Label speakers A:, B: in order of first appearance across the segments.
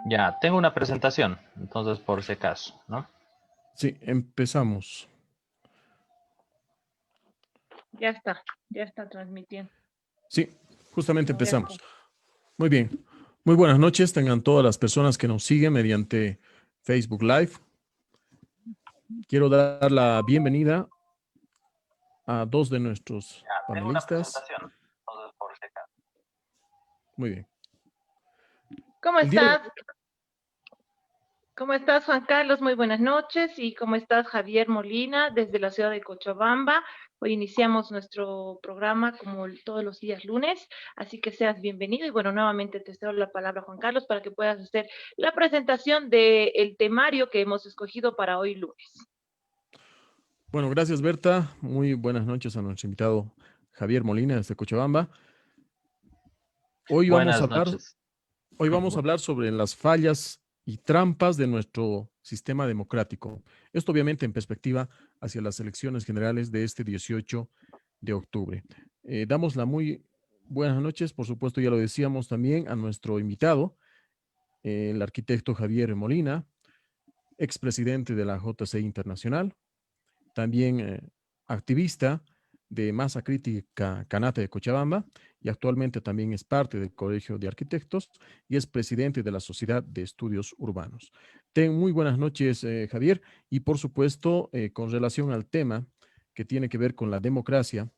A: Ya, tengo una presentación, entonces por si acaso, ¿no?
B: Sí, empezamos.
C: Ya está transmitiendo.
B: Sí, justamente
C: Ya
B: empezamos.
C: está.
B: Muy bien. Muy buenas noches. Tengan todas las personas que nos siguen mediante Facebook Live. Quiero dar la bienvenida a dos de nuestros
A: Ya, tengo una
B: panelistas.
A: presentación, entonces por si acaso.
B: Muy bien.
C: ¿Cómo
B: El día de
C: estás? ¿Cómo estás, Juan Carlos? Muy buenas noches. ¿Y cómo estás, Javier Molina, desde la ciudad de Cochabamba? Hoy iniciamos nuestro programa como todos los días lunes, así que seas bienvenido. Y bueno, nuevamente te cedo la palabra, Juan Carlos, para que puedas hacer la presentación del temario que hemos escogido para hoy lunes.
B: Bueno, gracias Berta. Muy buenas noches a nuestro invitado Javier Molina desde Cochabamba. Hoy vamos a
A: Buenas
B: hablar,
A: noches.
B: hoy vamos a hablar sobre las fallas y trampas de nuestro sistema democrático. Esto obviamente en perspectiva hacia las elecciones generales de este 18 de octubre. Damos la muy buenas noches, por supuesto ya lo decíamos también a nuestro invitado, el arquitecto Javier Molina, expresidente de la JCI Internacional, también activista de Masa Crítica Canate de Cochabamba y actualmente también es parte del Colegio de Arquitectos y es presidente de la Sociedad de Estudios Urbanos. Ten muy buenas noches, Javier, y por supuesto, con relación al tema que tiene que ver con la democracia,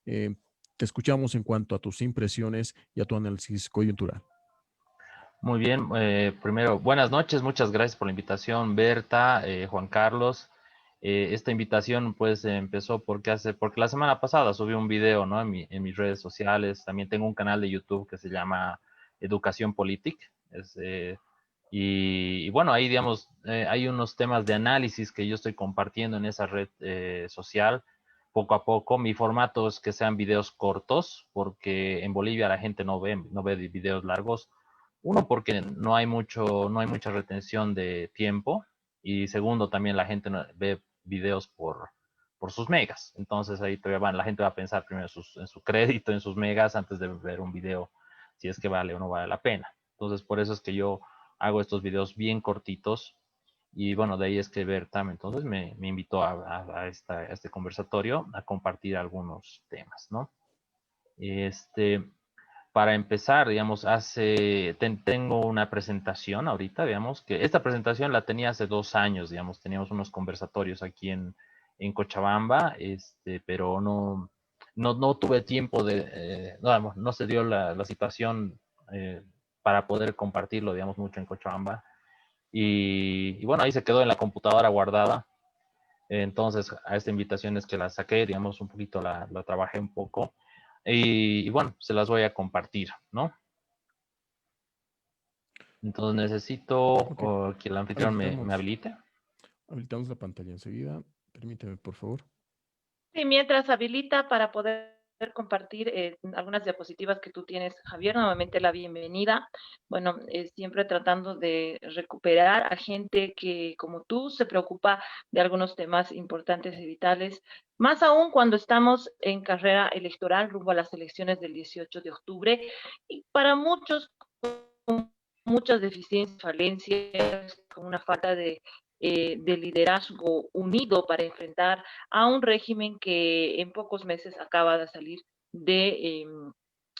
B: eh, te escuchamos en cuanto a tus impresiones y a tu análisis coyuntural.
A: Muy bien, primero, buenas noches, muchas gracias por la invitación, Berta, Juan Carlos. Esta invitación pues empezó porque la semana pasada subí un video, ¿no? En mis redes sociales. También tengo un canal de YouTube que se llama Educación Politic. Y bueno, ahí digamos, hay unos temas de análisis que yo estoy compartiendo en esa red social poco a poco. Mi formato es que sean videos cortos, porque en Bolivia la gente no ve videos largos. Uno, porque no hay mucha retención de tiempo. Y segundo, también la gente ve videos por sus megas. Entonces ahí todavía la gente va a pensar primero en su crédito, en sus megas, antes de ver un video, si es que vale o no vale la pena. Entonces por eso es que yo hago estos videos bien cortitos. Y bueno, de ahí es que Bertam entonces me invitó a este conversatorio a compartir algunos temas, ¿no? Este, para empezar, digamos, tengo una presentación ahorita, digamos, que esta presentación la tenía hace 2 años, digamos, teníamos unos conversatorios aquí en Cochabamba, pero no tuve tiempo no se dio la situación para poder compartirlo, digamos, mucho en Cochabamba. Y bueno, ahí se quedó en la computadora guardada. Entonces, a esta invitación es que la saqué, digamos, un poquito la trabajé un poco. Y bueno, se las voy a compartir, ¿no? Entonces necesito
B: Ok,
A: que el anfitrión me
B: habilitamos,
A: habilite.
B: habilitamos la pantalla enseguida. Permíteme, por favor.
C: Sí, mientras habilita para poder compartir algunas diapositivas que tú tienes, Javier, nuevamente la bienvenida. Bueno, siempre tratando de recuperar a gente que, como tú, se preocupa de algunos temas importantes y vitales, más aún cuando estamos en carrera electoral rumbo a las elecciones del 18 de octubre. Y para muchos, muchas deficiencias, falencias, con una falta de liderazgo unido para enfrentar a un régimen que en pocos meses acaba de salir de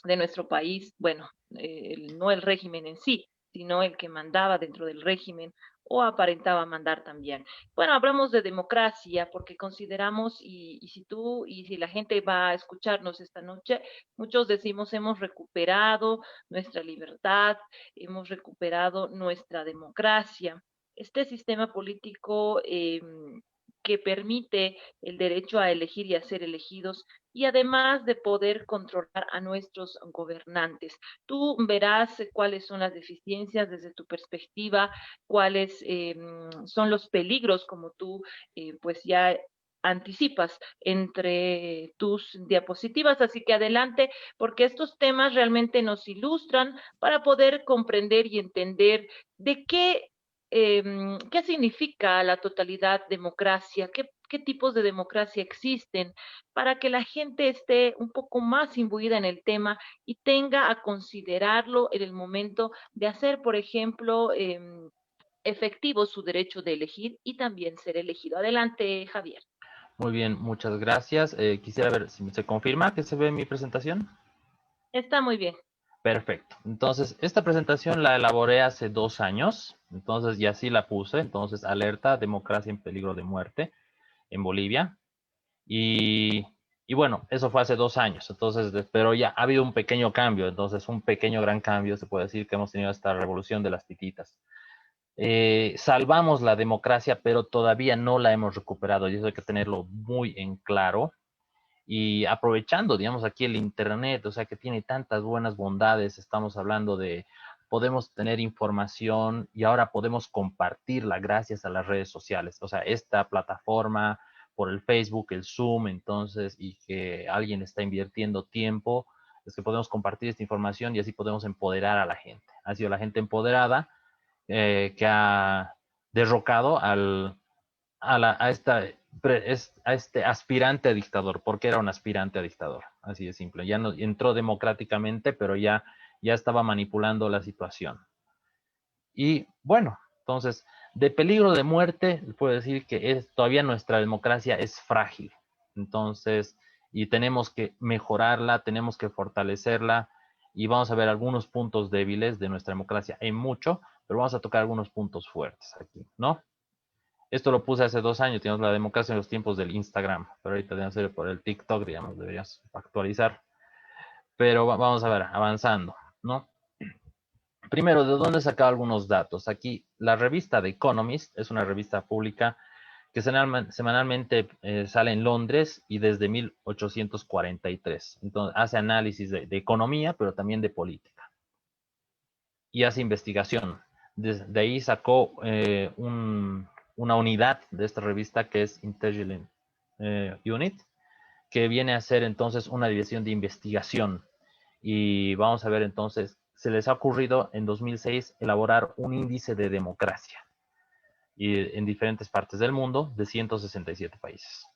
C: nuestro país. Bueno, no el régimen en sí, sino el que mandaba dentro del régimen o aparentaba mandar también. Bueno, hablamos de democracia porque consideramos, y si tú y si la gente va a escucharnos esta noche, muchos decimos hemos recuperado nuestra libertad, hemos recuperado nuestra democracia. Este sistema político que permite el derecho a elegir y a ser elegidos y además de poder controlar a nuestros gobernantes. Tú verás cuáles son las deficiencias desde tu perspectiva, cuáles son los peligros, como tú pues ya anticipas entre tus diapositivas, así que adelante, porque estos temas realmente nos ilustran para poder comprender y entender de qué significa la totalidad democracia, qué tipos de democracia existen, para que la gente esté un poco más imbuida en el tema y tenga a considerarlo en el momento de hacer, por ejemplo, efectivo su derecho de elegir y también ser elegido. Adelante, Javier.
A: Muy bien, muchas gracias. Quisiera ver si se confirma que se ve mi presentación.
C: Está muy bien.
A: Perfecto. Entonces, esta presentación la elaboré hace 2 años. Entonces, y así la puse. Entonces, alerta, democracia en peligro de muerte en Bolivia. Y, y bueno, eso fue hace 2 años. Entonces, pero ya ha habido un pequeño cambio. Entonces, un pequeño gran cambio. Se puede decir que hemos tenido esta revolución de las tititas. Salvamos la democracia, pero todavía no la hemos recuperado. Y eso hay que tenerlo muy en claro. Y aprovechando, digamos, aquí el Internet, o sea, que tiene tantas buenas bondades, estamos hablando de, podemos tener información y ahora podemos compartirla gracias a las redes sociales. O sea, esta plataforma por el Facebook, el Zoom, entonces, y que alguien está invirtiendo tiempo, es que podemos compartir esta información y así podemos empoderar a la gente. Ha sido la gente empoderada que ha derrocado a este aspirante a dictador, porque era un aspirante a dictador, así de simple. Ya no entró democráticamente, pero ya estaba manipulando la situación. Y bueno, entonces, de peligro de muerte, puedo decir que todavía nuestra democracia es frágil. Entonces, y tenemos que mejorarla, tenemos que fortalecerla, y vamos a ver algunos puntos débiles de nuestra democracia. Hay mucho, pero vamos a tocar algunos puntos fuertes aquí, ¿no? Esto lo puse hace 2 años, teníamos la democracia en los tiempos del Instagram, pero ahorita debe ser por el TikTok, digamos, deberías actualizar. Pero vamos a ver, avanzando, ¿no? Primero, ¿de dónde he sacado algunos datos? Aquí, la revista The Economist es una revista pública que semanalmente sale en Londres y desde 1843. Entonces, hace análisis de economía, pero también de política. Y hace investigación. De ahí sacó una unidad de esta revista que es Intelligence Unit, que viene a ser entonces una división de investigación. Y vamos a ver entonces, se les ha ocurrido en 2006 elaborar un índice de democracia y en diferentes partes del mundo de 167 países.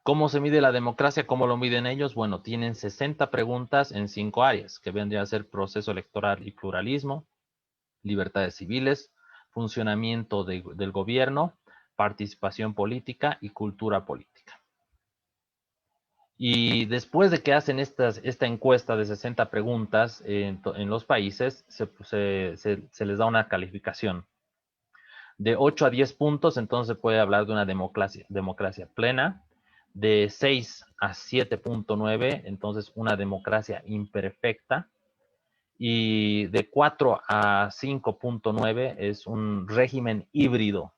A: ¿Cómo se mide la democracia? ¿Cómo lo miden ellos? Bueno, tienen 60 preguntas en 5 áreas, que vendrían a ser proceso electoral y pluralismo, libertades civiles, funcionamiento del gobierno, participación política y cultura política. Y después de que hacen esta encuesta de 60 preguntas en los países, se les da una calificación. De 8 a 10 puntos, entonces se puede hablar de una democracia plena. De 6 a 7.9, entonces una democracia imperfecta. Y de 4 a 5.9 es un régimen híbrido.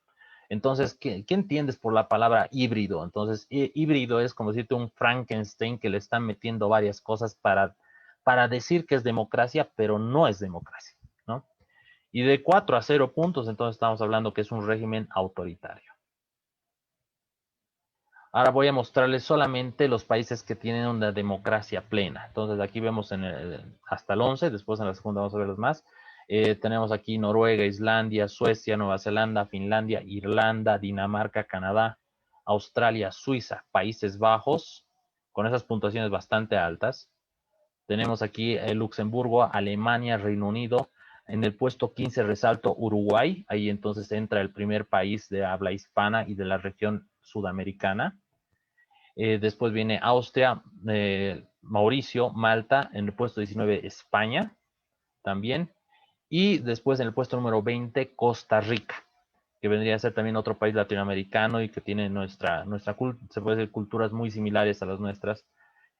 A: Entonces, ¿qué entiendes por la palabra híbrido? Entonces, híbrido es como decirte un Frankenstein que le están metiendo varias cosas para decir que es democracia, pero no es democracia, ¿no? Y de 4 a 0 puntos, entonces estamos hablando que es un régimen autoritario. Ahora voy a mostrarles solamente los países que tienen una democracia plena. Entonces aquí vemos hasta el 11, después en la segunda vamos a ver los más. Tenemos aquí Noruega, Islandia, Suecia, Nueva Zelanda, Finlandia, Irlanda, Dinamarca, Canadá, Australia, Suiza, Países Bajos, con esas puntuaciones bastante altas. Tenemos aquí Luxemburgo, Alemania, Reino Unido. En el puesto 15 resalto Uruguay. Ahí entonces entra el primer país de habla hispana y de la región sudamericana. Después viene Austria, Mauricio, Malta. En el puesto 19 España también. Y después en el puesto número 20 Costa Rica, que vendría a ser también otro país latinoamericano y que tiene se puede decir, culturas muy similares a las nuestras,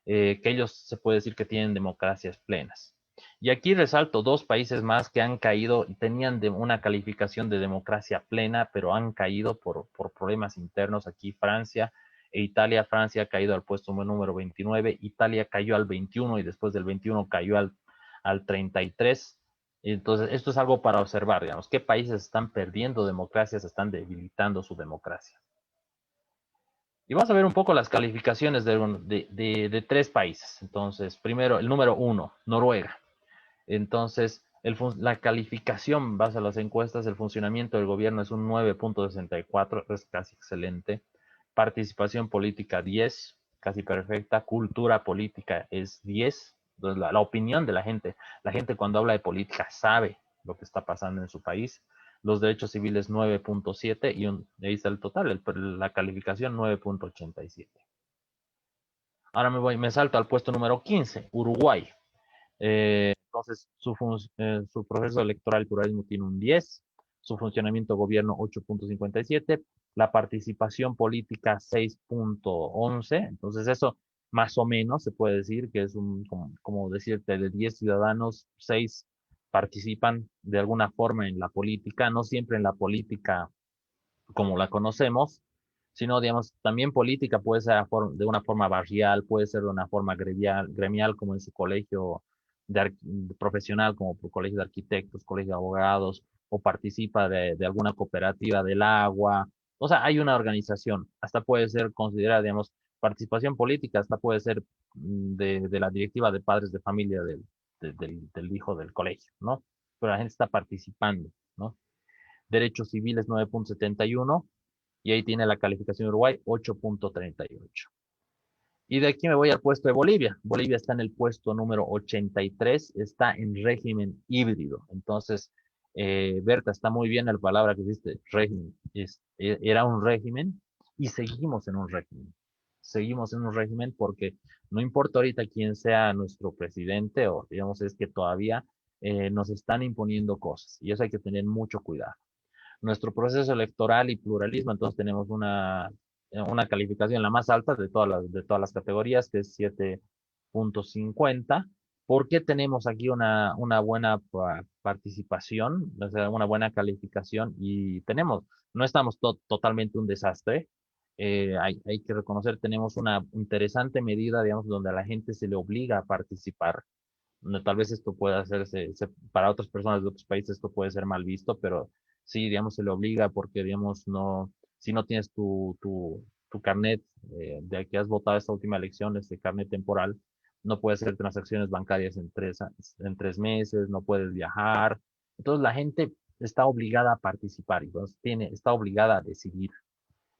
A: que ellos se puede decir que tienen democracias plenas. Y aquí resalto 2 países más que han caído, tenían una calificación de democracia plena, pero han caído por problemas internos. Aquí Francia e Italia. Francia ha caído al puesto número 29, Italia cayó al 21 y después del 21 cayó al 33. Entonces, esto es algo para observar, digamos, qué países están perdiendo democracias, están debilitando su democracia. Y vamos a ver un poco las calificaciones de 3 países. Entonces, primero, el número 1, Noruega. Entonces, La calificación, base a las encuestas, el funcionamiento del gobierno es un 9.64, es casi excelente. Participación política 10, casi perfecta. Cultura política es 10. Entonces, la opinión de la gente cuando habla de política sabe lo que está pasando en su país. Los derechos civiles 9.7 y ahí está el total, la calificación 9.87. Ahora me salto al puesto número 15, Uruguay. Entonces, su proceso electoral y pluralismo tiene un 10, su funcionamiento de gobierno 8.57, la participación política 6.11, entonces eso más o menos se puede decir que es como decirte, de 10 ciudadanos, 6 participan de alguna forma en la política, no siempre en la política como la conocemos, sino, digamos, también política puede ser de una forma barrial, puede ser de una forma gremial como en su colegio profesional, como por colegio de arquitectos, colegio de abogados, o participa de alguna cooperativa del agua. O sea, hay una organización, hasta puede ser considerada, digamos, participación política, hasta puede ser de la directiva de padres de familia del hijo del colegio, ¿no? Pero la gente está participando, ¿no? Derechos civiles 9.71 y ahí tiene la calificación de Uruguay 8.38. Y de aquí me voy al puesto de Bolivia. Bolivia está en el puesto número 83, está en régimen híbrido. Entonces, Berta, está muy bien la palabra que hiciste, régimen. Era un régimen y seguimos en un régimen. Seguimos en un régimen porque no importa ahorita quién sea nuestro presidente o digamos es que todavía nos están imponiendo cosas y eso hay que tener mucho cuidado. Nuestro proceso electoral y pluralismo, entonces tenemos una calificación la más alta de todas las categorías, que es 7.50. ¿Por qué tenemos aquí una buena participación, o sea, una buena calificación? Y no estamos totalmente un desastre. Hay que reconocer, tenemos una interesante medida, digamos, donde a la gente se le obliga a participar. Tal vez esto pueda hacerse, para otras personas de otros países esto puede ser mal visto, pero sí, digamos, se le obliga porque, digamos, no, si no tienes tu carnet de que has votado esta última elección, este carnet temporal, no puedes hacer transacciones bancarias en 3 meses, no puedes viajar. Entonces la gente está obligada a participar, entonces está obligada a decidir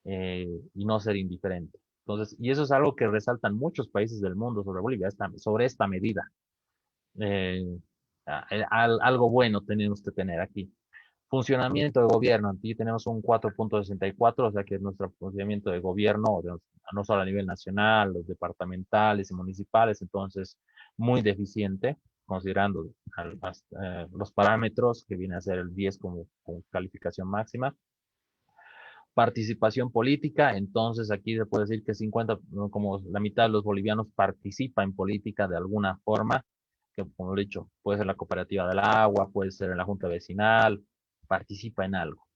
A: y no ser indiferente. Entonces, y eso es algo que resaltan muchos países del mundo sobre Bolivia, sobre esta medida. Eh, Algo bueno tenemos que tener aquí. Funcionamiento de gobierno. Aquí tenemos un 4.64, o sea que es nuestro funcionamiento de gobierno, no solo a nivel nacional, los departamentales y municipales, entonces muy deficiente, considerando los parámetros que viene a ser el 10 como calificación máxima. Participación política, entonces aquí se puede decir que 50, como la mitad de los bolivianos participa en política de alguna forma, que como he dicho, puede ser la cooperativa del agua, puede ser en la junta vecinal, participa en algo,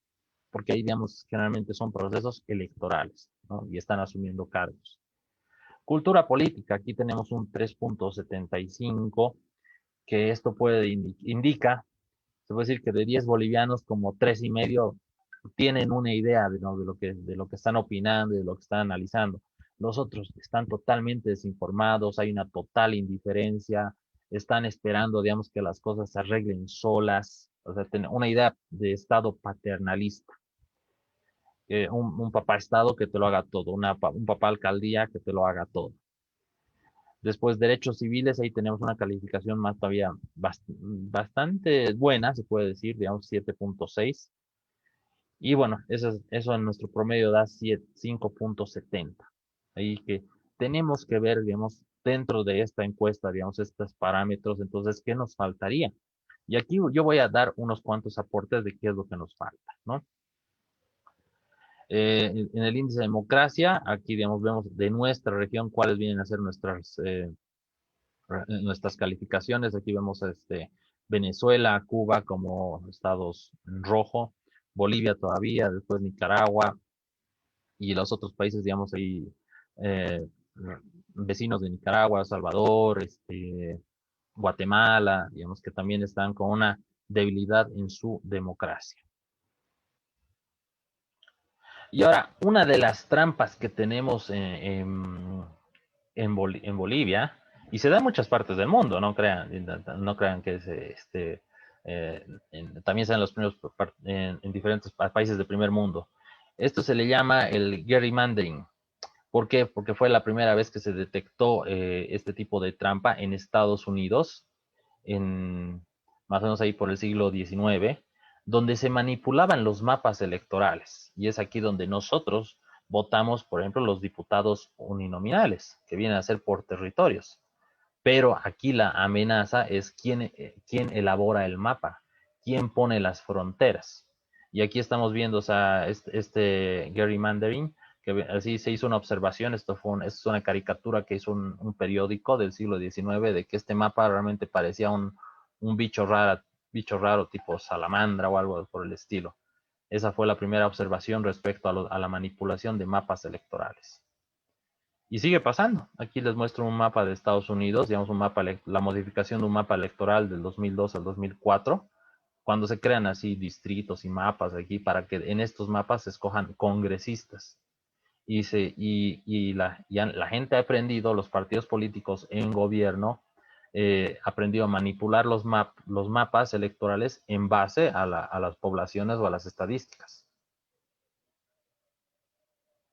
A: porque ahí, digamos, generalmente son procesos electorales, ¿no? Y están asumiendo cargos. Cultura política, aquí tenemos un 3.75, que esto indica, se puede decir que de 10 bolivianos, como 3,5 tienen una idea ¿no? de lo que están opinando, de lo que están analizando. Los otros están totalmente desinformados, hay una total indiferencia, están esperando, digamos, que las cosas se arreglen solas, o sea, tener una idea de Estado paternalista, un papá Estado que te lo haga todo, un papá alcaldía que te lo haga todo. Después, derechos civiles, ahí tenemos una calificación más todavía bastante buena, se puede decir, digamos 7.6. Y bueno, eso en nuestro promedio da 5.70. Ahí que tenemos que ver, digamos, dentro de esta encuesta, digamos, estos parámetros, entonces, ¿qué nos faltaría? Y aquí yo voy a dar unos cuantos aportes de qué es lo que nos falta, ¿no? En el índice de democracia, aquí, digamos, vemos de nuestra región cuáles vienen a ser nuestras calificaciones. Aquí vemos Venezuela, Cuba como estados en rojo, Bolivia todavía, después Nicaragua, y los otros países, digamos, ahí, eh, vecinos de Nicaragua, Salvador, Guatemala, digamos que también están con una debilidad en su democracia. Y ahora, una de las trampas que tenemos en Bolivia, y se da en muchas partes del mundo, no crean que es también se dan los primeros en diferentes países del primer mundo. Esto se le llama el gerrymandering. ¿Por qué? Porque fue la primera vez que se detectó este tipo de trampa en Estados Unidos, más o menos ahí por el siglo XIX, donde se manipulaban los mapas electorales. Y es aquí donde nosotros votamos, por ejemplo, los diputados uninominales, que vienen a ser por territorios. Pero aquí la amenaza es quién elabora el mapa, quién pone las fronteras. Y aquí estamos viendo, o sea, este gerrymandering, que así se hizo una observación, esto es una caricatura que hizo un periódico del siglo XIX, de que este mapa realmente parecía un bicho raro tipo salamandra o algo por el estilo. Esa fue la primera observación respecto a la manipulación de mapas electorales. Y sigue pasando. Aquí les muestro un mapa de Estados Unidos, digamos la modificación de un mapa electoral del 2002 al 2004, cuando se crean así distritos y mapas aquí para que en estos mapas se escojan congresistas. Y la gente ha aprendido, los partidos políticos en gobierno, aprendido a manipular los mapas electorales en base a las poblaciones o a las estadísticas.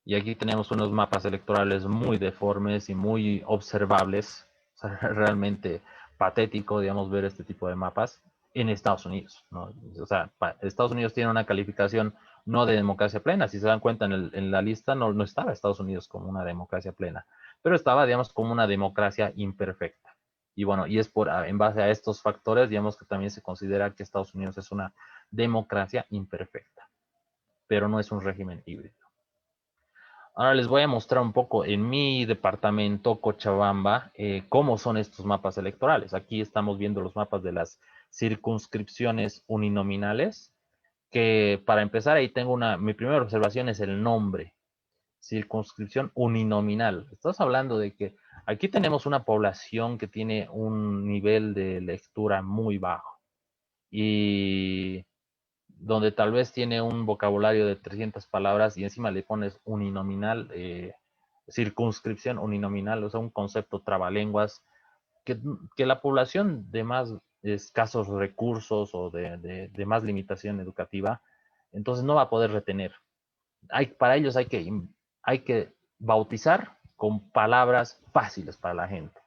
A: Y aquí tenemos unos mapas electorales muy deformes y muy observables. O sea, realmente patético, digamos, ver este tipo de mapas en Estados Unidos, ¿no? O sea, Estados Unidos tiene una calificación no de democracia plena. Si se dan cuenta en la lista, no estaba Estados Unidos como una democracia plena, pero estaba, digamos, como una democracia imperfecta. Y bueno, y es en base a estos factores, digamos, que también se considera que Estados Unidos es una democracia imperfecta, pero no es un régimen híbrido. Ahora les voy a mostrar un poco en mi departamento, Cochabamba, cómo son estos mapas electorales. Aquí estamos viendo los mapas de las circunscripciones uninominales, que para empezar ahí tengo mi primera observación es el nombre, circunscripción uninominal. Estamos hablando de que aquí tenemos una población que tiene un nivel de lectura muy bajo y donde tal vez tiene un vocabulario de 300 palabras y encima le pones uninominal, circunscripción uninominal, o sea, un concepto trabalenguas, que la población de más escasos recursos o de más limitación educativa, entonces no va a poder retener. Para ellos hay que bautizar con palabras fáciles para la gente.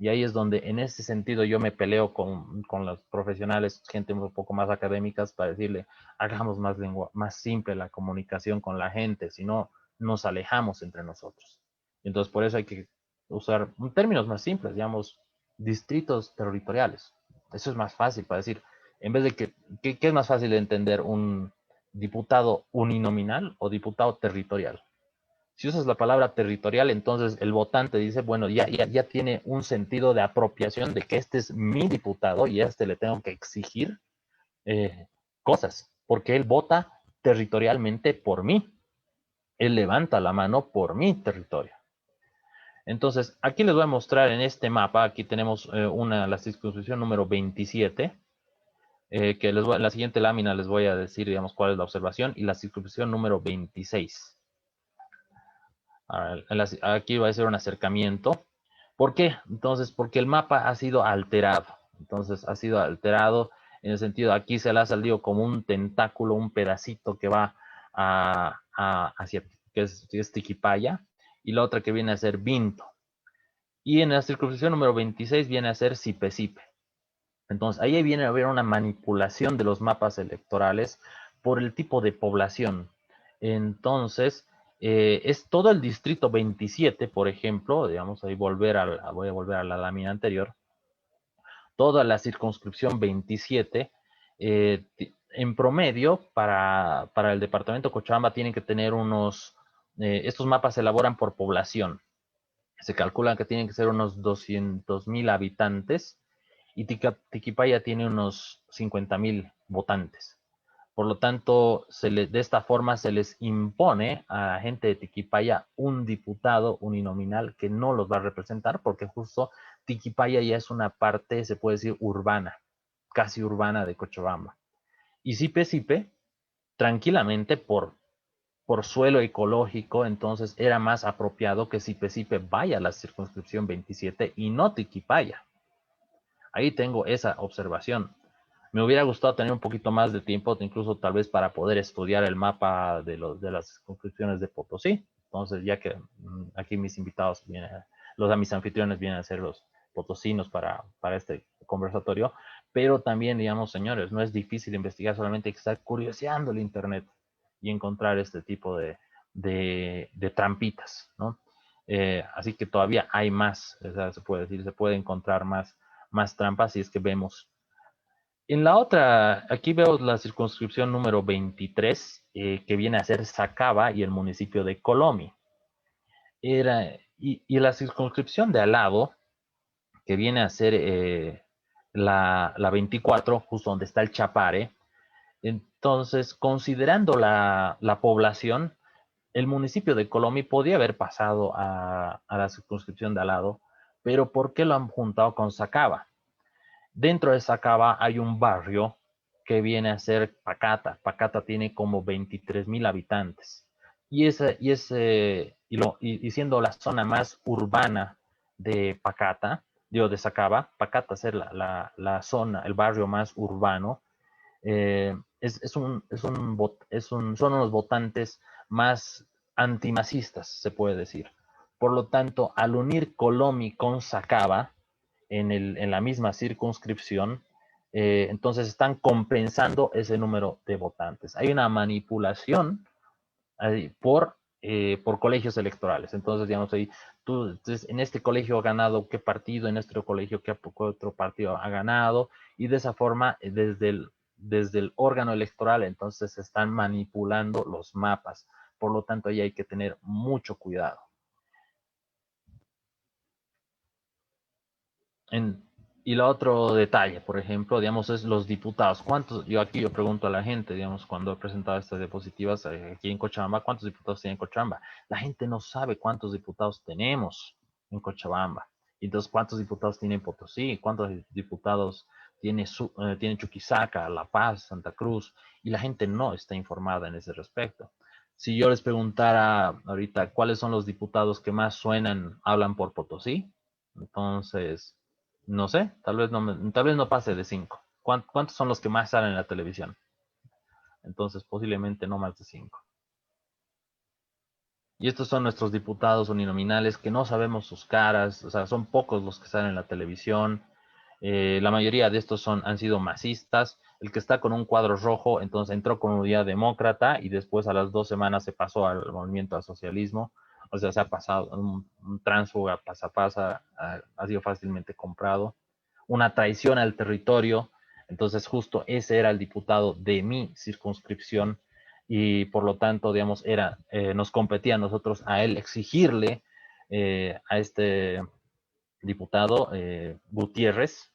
A: Y ahí es donde en ese sentido yo me peleo con los profesionales, gente un poco más académicas, para decirle, hagamos más simple la comunicación con la gente, si no nos alejamos entre nosotros. Entonces por eso hay que usar términos más simples, digamos, distritos territoriales. Eso es más fácil para decir, en vez de ¿qué es más fácil de entender? ¿Un diputado uninominal o diputado territorial? Si usas la palabra territorial, entonces el votante dice, bueno, ya tiene un sentido de apropiación de que este es mi diputado y a este le tengo que exigir cosas, porque él vota territorialmente por mí. Él levanta la mano por mi territorio. Entonces, aquí les voy a mostrar en este mapa, aquí tenemos la circunscripción número 27, que en la siguiente lámina les voy a decir, digamos, cuál es la observación, y la circunscripción número 26. Aquí va a ser un acercamiento. ¿Por qué? Entonces, porque el mapa ha sido alterado. Entonces, ha sido alterado en el sentido, aquí se le ha salido como un tentáculo, un pedacito que va hacia, que es Tiquipaya, y la otra que viene a ser Vinto. Y en la circunscripción número 26 viene a ser Sipe-Sipe. Entonces, ahí viene a haber una manipulación de los mapas electorales por el tipo de población. Entonces, es todo el distrito 27, por ejemplo, digamos, ahí voy a volver a la lámina anterior, toda la circunscripción 27, en promedio, para el departamento de Cochabamba tienen que tener estos mapas se elaboran por población. Se calcula que tienen que ser unos 200,000 habitantes y Tiquipaya tiene unos 50,000 votantes. Por lo tanto, de esta forma se les impone a la gente de Tiquipaya un diputado uninominal que no los va a representar, porque justo Tiquipaya ya es una parte, se puede decir, urbana, casi urbana de Cochabamba. Y Sipe-Sipe, tranquilamente por suelo ecológico, entonces era más apropiado que Sipe-Sipe vaya a la circunscripción 27 y no Tiquipaya. Ahí tengo esa observación. Me hubiera gustado tener un poquito más de tiempo, incluso tal vez para poder estudiar el mapa de las circunscripciones de Potosí. Entonces, ya que aquí mis invitados vienen, mis anfitriones vienen a ser los potosinos para este conversatorio, pero también, digamos, señores, no es difícil investigar, solamente hay que estar curioseando el Internet y encontrar este tipo de trampitas, ¿no? Así que todavía hay más, o sea, se puede decir, se puede encontrar más trampas si es que vemos. En la otra, aquí veo la circunscripción número 23, que viene a ser Sacaba y el municipio de Colomi. Y la circunscripción de al lado, que viene a ser la 24, justo donde está el Chapare. Entonces, considerando la población, el municipio de Colomi podía haber pasado a la circunscripción de al lado, pero ¿por qué lo han juntado con Sacaba? Dentro de Sacaba hay un barrio que viene a ser Pacata. Pacata tiene como 23,000 habitantes. Y siendo la zona más urbana de Pacata, digo de Sacaba, Pacata ser la zona, el barrio más urbano, son unos votantes más antimasistas, se puede decir. Por lo tanto, al unir Colomi con Sacaba en la misma circunscripción, entonces están compensando ese número de votantes. Hay una manipulación por colegios electorales. Entonces, digamos ahí, entonces, en este colegio ha ganado qué partido, en este colegio qué otro partido ha ganado, y de esa forma, desde el órgano electoral, entonces se están manipulando los mapas. Por lo tanto, ahí hay que tener mucho cuidado. En, y lo otro detalle, por ejemplo, digamos, es los diputados. ¿Cuántos? Yo pregunto a la gente, digamos, cuando he presentado estas diapositivas aquí en Cochabamba, ¿cuántos diputados tiene Cochabamba? La gente no sabe cuántos diputados tenemos en Cochabamba. Entonces, ¿cuántos diputados tiene Potosí? ¿Cuántos diputados tiene Chuquisaca, La Paz, Santa Cruz? Y la gente no está informada en ese respecto. Si yo les preguntara ahorita cuáles son los diputados que más suenan, hablan por Potosí, entonces no sé, tal vez no pase de 5. ¿Cuántos son los que más salen en la televisión? Entonces, posiblemente no más de 5. Y estos son nuestros diputados uninominales que no sabemos sus caras, o sea, son pocos los que salen en la televisión. La mayoría de estos han sido masistas. El que está con un cuadro rojo, entonces entró con Unidad Demócrata y después a las 2 semanas se pasó al movimiento al socialismo. O sea, se ha pasado un tránsfuga pasa, ha sido fácilmente comprado. Una traición al territorio. Entonces, justo ese era el diputado de mi circunscripción y por lo tanto, digamos, nos competía a nosotros a él exigirle a este diputado Gutiérrez,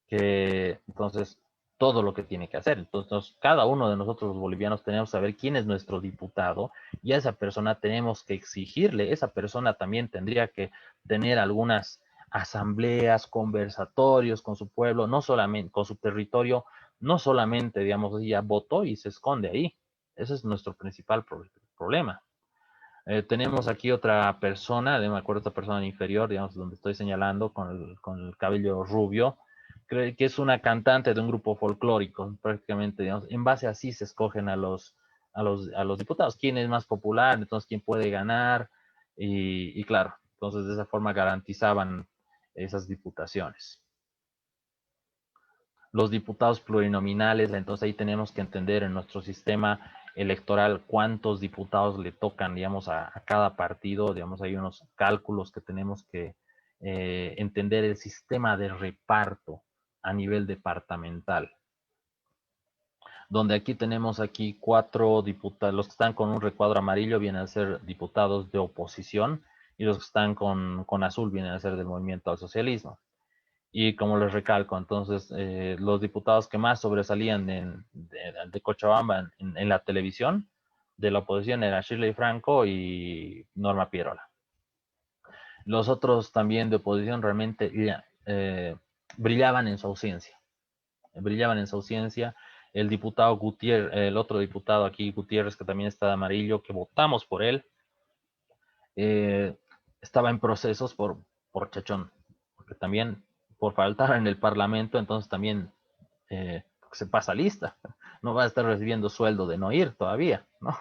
A: que entonces todo lo que tiene que hacer. Entonces, cada uno de nosotros los bolivianos tenemos que saber quién es nuestro diputado y a esa persona tenemos que exigirle. Esa persona también tendría que tener algunas asambleas, conversatorios con su pueblo, no solamente con su territorio, no solamente, digamos, ya votó y se esconde ahí. Ese es nuestro principal problema. Tenemos aquí otra persona, me acuerdo esta persona inferior, digamos, donde estoy señalando con el cabello rubio, que es una cantante de un grupo folclórico, prácticamente, digamos, en base así se escogen a los diputados, quién es más popular, entonces quién puede ganar, y claro, entonces de esa forma garantizaban esas diputaciones. Los diputados plurinominales, entonces ahí tenemos que entender en nuestro sistema electoral cuántos diputados le tocan, digamos, a cada partido, digamos, hay unos cálculos que tenemos que entender el sistema de reparto a nivel departamental, donde aquí tenemos aquí 4 diputados, los que están con un recuadro amarillo vienen a ser diputados de oposición y los que están con azul vienen a ser del movimiento al socialismo. Y como les recalco, entonces los diputados que más sobresalían de Cochabamba en la televisión de la oposición era Shirley Franco y Norma Pierola. Los otros también de oposición realmente brillaban en su ausencia. Brillaban en su ausencia. El diputado Gutiérrez, el otro diputado aquí, Gutiérrez, que también está de amarillo, que votamos por él, estaba en procesos por chachón, porque también por faltar en el Parlamento, entonces también se pasa lista, no va a estar recibiendo sueldo de no ir todavía, ¿no?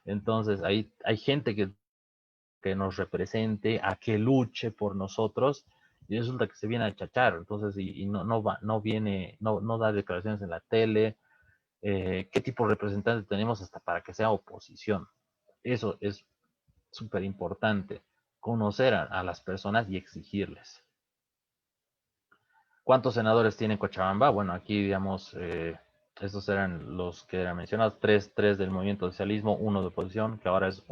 A: Entonces, hay gente que nos represente, a que luche por nosotros, y resulta que se viene a chachar, entonces, y no viene, no da declaraciones en la tele. ¿Qué tipo de representante tenemos hasta para que sea oposición? Eso es súper importante, conocer a las personas y exigirles. ¿Cuántos senadores tiene Cochabamba? Bueno, aquí, digamos, estos eran los que eran mencionados, tres del movimiento socialismo, uno de oposición, que ahora es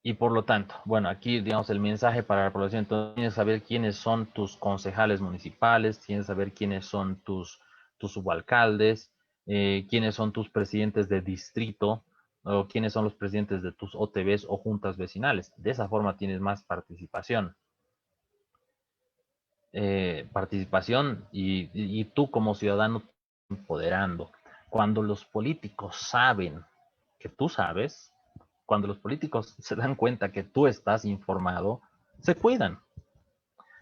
A: y por lo tanto, bueno, aquí, digamos, el mensaje para la población, entonces, tienes que saber quiénes son tus concejales municipales, tienes que saber quiénes son tus subalcaldes, quiénes son tus presidentes de distrito, o quiénes son los presidentes de tus OTBs o juntas vecinales. De esa forma tienes más participación. Participación y tú como ciudadano empoderando. Cuando los políticos saben que tú sabes, cuando los políticos se dan cuenta que tú estás informado, se cuidan.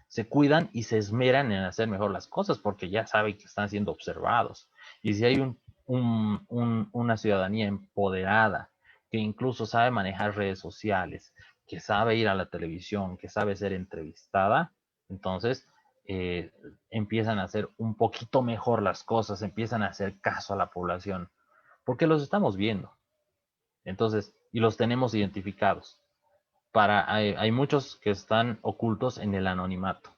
A: Se cuidan y se esmeran en hacer mejor las cosas porque ya saben que están siendo observados. Y si hay una ciudadanía empoderada que incluso sabe manejar redes sociales, que sabe ir a la televisión, que sabe ser entrevistada, entonces empiezan a hacer un poquito mejor las cosas, empiezan a hacer caso a la población, porque los estamos viendo. Entonces, y los tenemos identificados. Hay muchos que están ocultos en el anonimato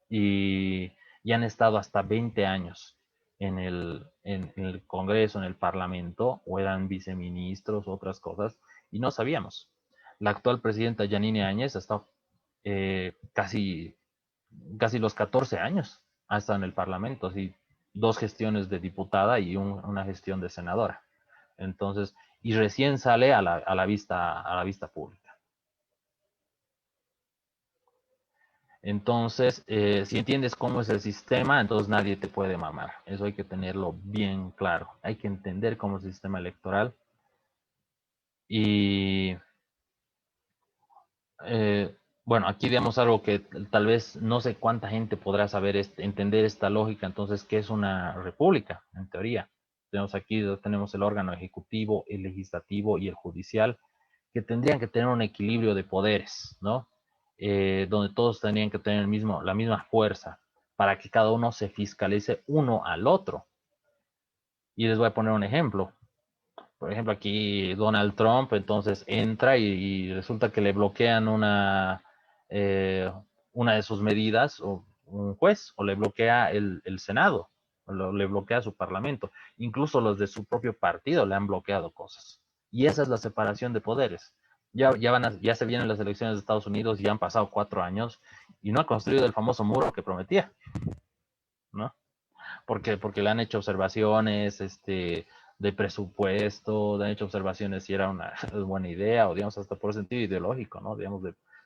A: y han estado hasta 20 años en el Congreso, en el Parlamento, o eran viceministros, otras cosas, y no sabíamos. La actual presidenta Yanine Áñez ha estado casi los 14 años, ha estado en el Parlamento, así, 2 gestiones de diputada y una gestión de senadora. Entonces, y recién sale a la vista pública. Entonces, si entiendes cómo es el sistema, entonces nadie te puede mamar. Eso hay que tenerlo bien claro. Hay que entender cómo es el sistema electoral. Y bueno, aquí digamos algo que tal vez no sé cuánta gente podrá saber, entender esta lógica. Entonces, ¿qué es una república? En teoría. Tenemos el órgano ejecutivo, el legislativo y el judicial, que tendrían que tener un equilibrio de poderes, ¿no? Donde todos tendrían que tener la misma fuerza para que cada uno se fiscalice uno al otro. Y les voy a poner un ejemplo. Por ejemplo, aquí Donald Trump entonces entra y resulta que le bloquean una de sus medidas, o un juez, o le bloquea el Senado, o le bloquea su parlamento. Incluso los de su propio partido le han bloqueado cosas. Y esa es la separación de poderes. Ya se vienen las elecciones de Estados Unidos y ya han pasado 4 años y no ha construido el famoso muro que prometía, ¿no? Porque le han hecho observaciones, de presupuesto, le han hecho observaciones si era una buena idea, o digamos hasta por sentido ideológico, ¿no? Digamos,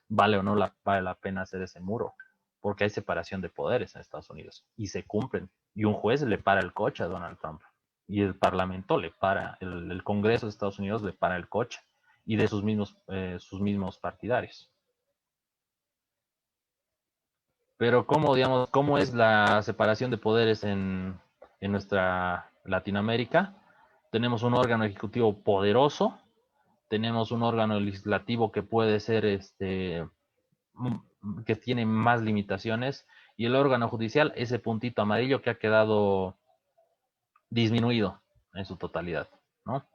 A: vale o no vale la pena hacer ese muro, porque hay separación de poderes en Estados Unidos y se cumplen. Y un juez le para el coche a Donald Trump, y el Parlamento le para, el Congreso de Estados Unidos le para el coche, y de sus mismos partidarios. Pero ¿cómo es la separación de poderes en nuestra Latinoamérica? Tenemos un órgano ejecutivo poderoso, tenemos un órgano legislativo que puede ser, que tiene más limitaciones, y el órgano judicial, ese puntito amarillo que ha quedado disminuido en su totalidad, ¿no?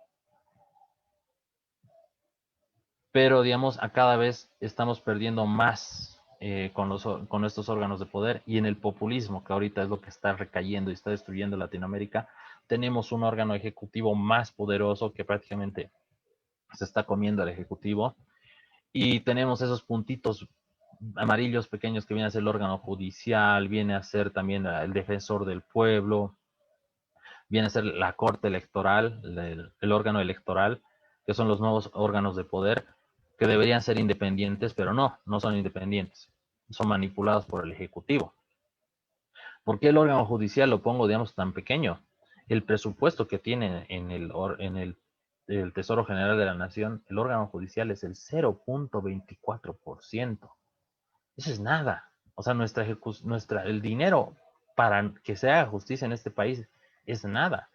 A: Pero, digamos, a cada vez estamos perdiendo más con estos órganos de poder, y en el populismo, que ahorita es lo que está recayendo y está destruyendo Latinoamérica, tenemos un órgano ejecutivo más poderoso que prácticamente se está comiendo el ejecutivo, y tenemos esos puntitos amarillos pequeños que viene a ser el órgano judicial, viene a ser también el defensor del pueblo, viene a ser la corte electoral, el órgano electoral, que son los nuevos órganos de poder, que deberían ser independientes, pero no son independientes, son manipulados por el Ejecutivo. ¿Por qué el órgano judicial lo pongo, digamos, tan pequeño? El presupuesto que tiene en el Tesoro General de la Nación, el órgano judicial es el 0.24%. Eso es nada. O sea, el dinero para que se haga justicia en este país es nada.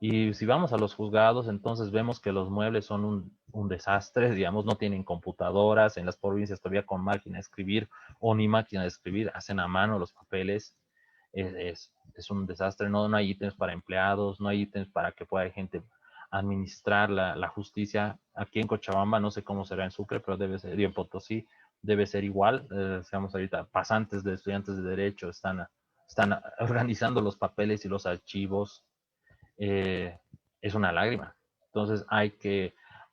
A: Y si vamos a los juzgados, entonces vemos que los muebles son un desastre, digamos, no tienen computadoras, en las provincias todavía con máquina de escribir o ni máquina de escribir, hacen a mano los papeles, es un desastre, no hay ítems para empleados, no hay ítems para que pueda gente administrar la justicia. Aquí en Cochabamba, no sé cómo será en Sucre, pero debe ser, y en Potosí, debe ser igual. Digamos, ahorita pasantes de estudiantes de Derecho están organizando los papeles y los archivos. Es una lágrima. Entonces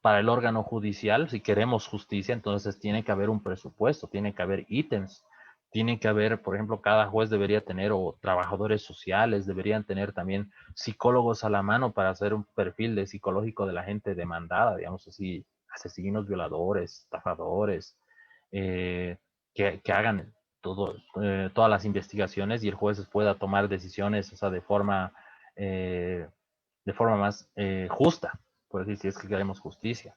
A: para el órgano judicial, si queremos justicia, entonces tiene que haber un presupuesto, tiene que haber ítems, tiene que haber, por ejemplo, cada juez debería tener, o trabajadores sociales, deberían tener también psicólogos a la mano para hacer un perfil psicológico de la gente demandada, digamos así, asesinos, violadores, estafadores, que hagan todas las investigaciones y el juez pueda tomar decisiones, o sea, de forma más justa, por decir, si es que queremos justicia.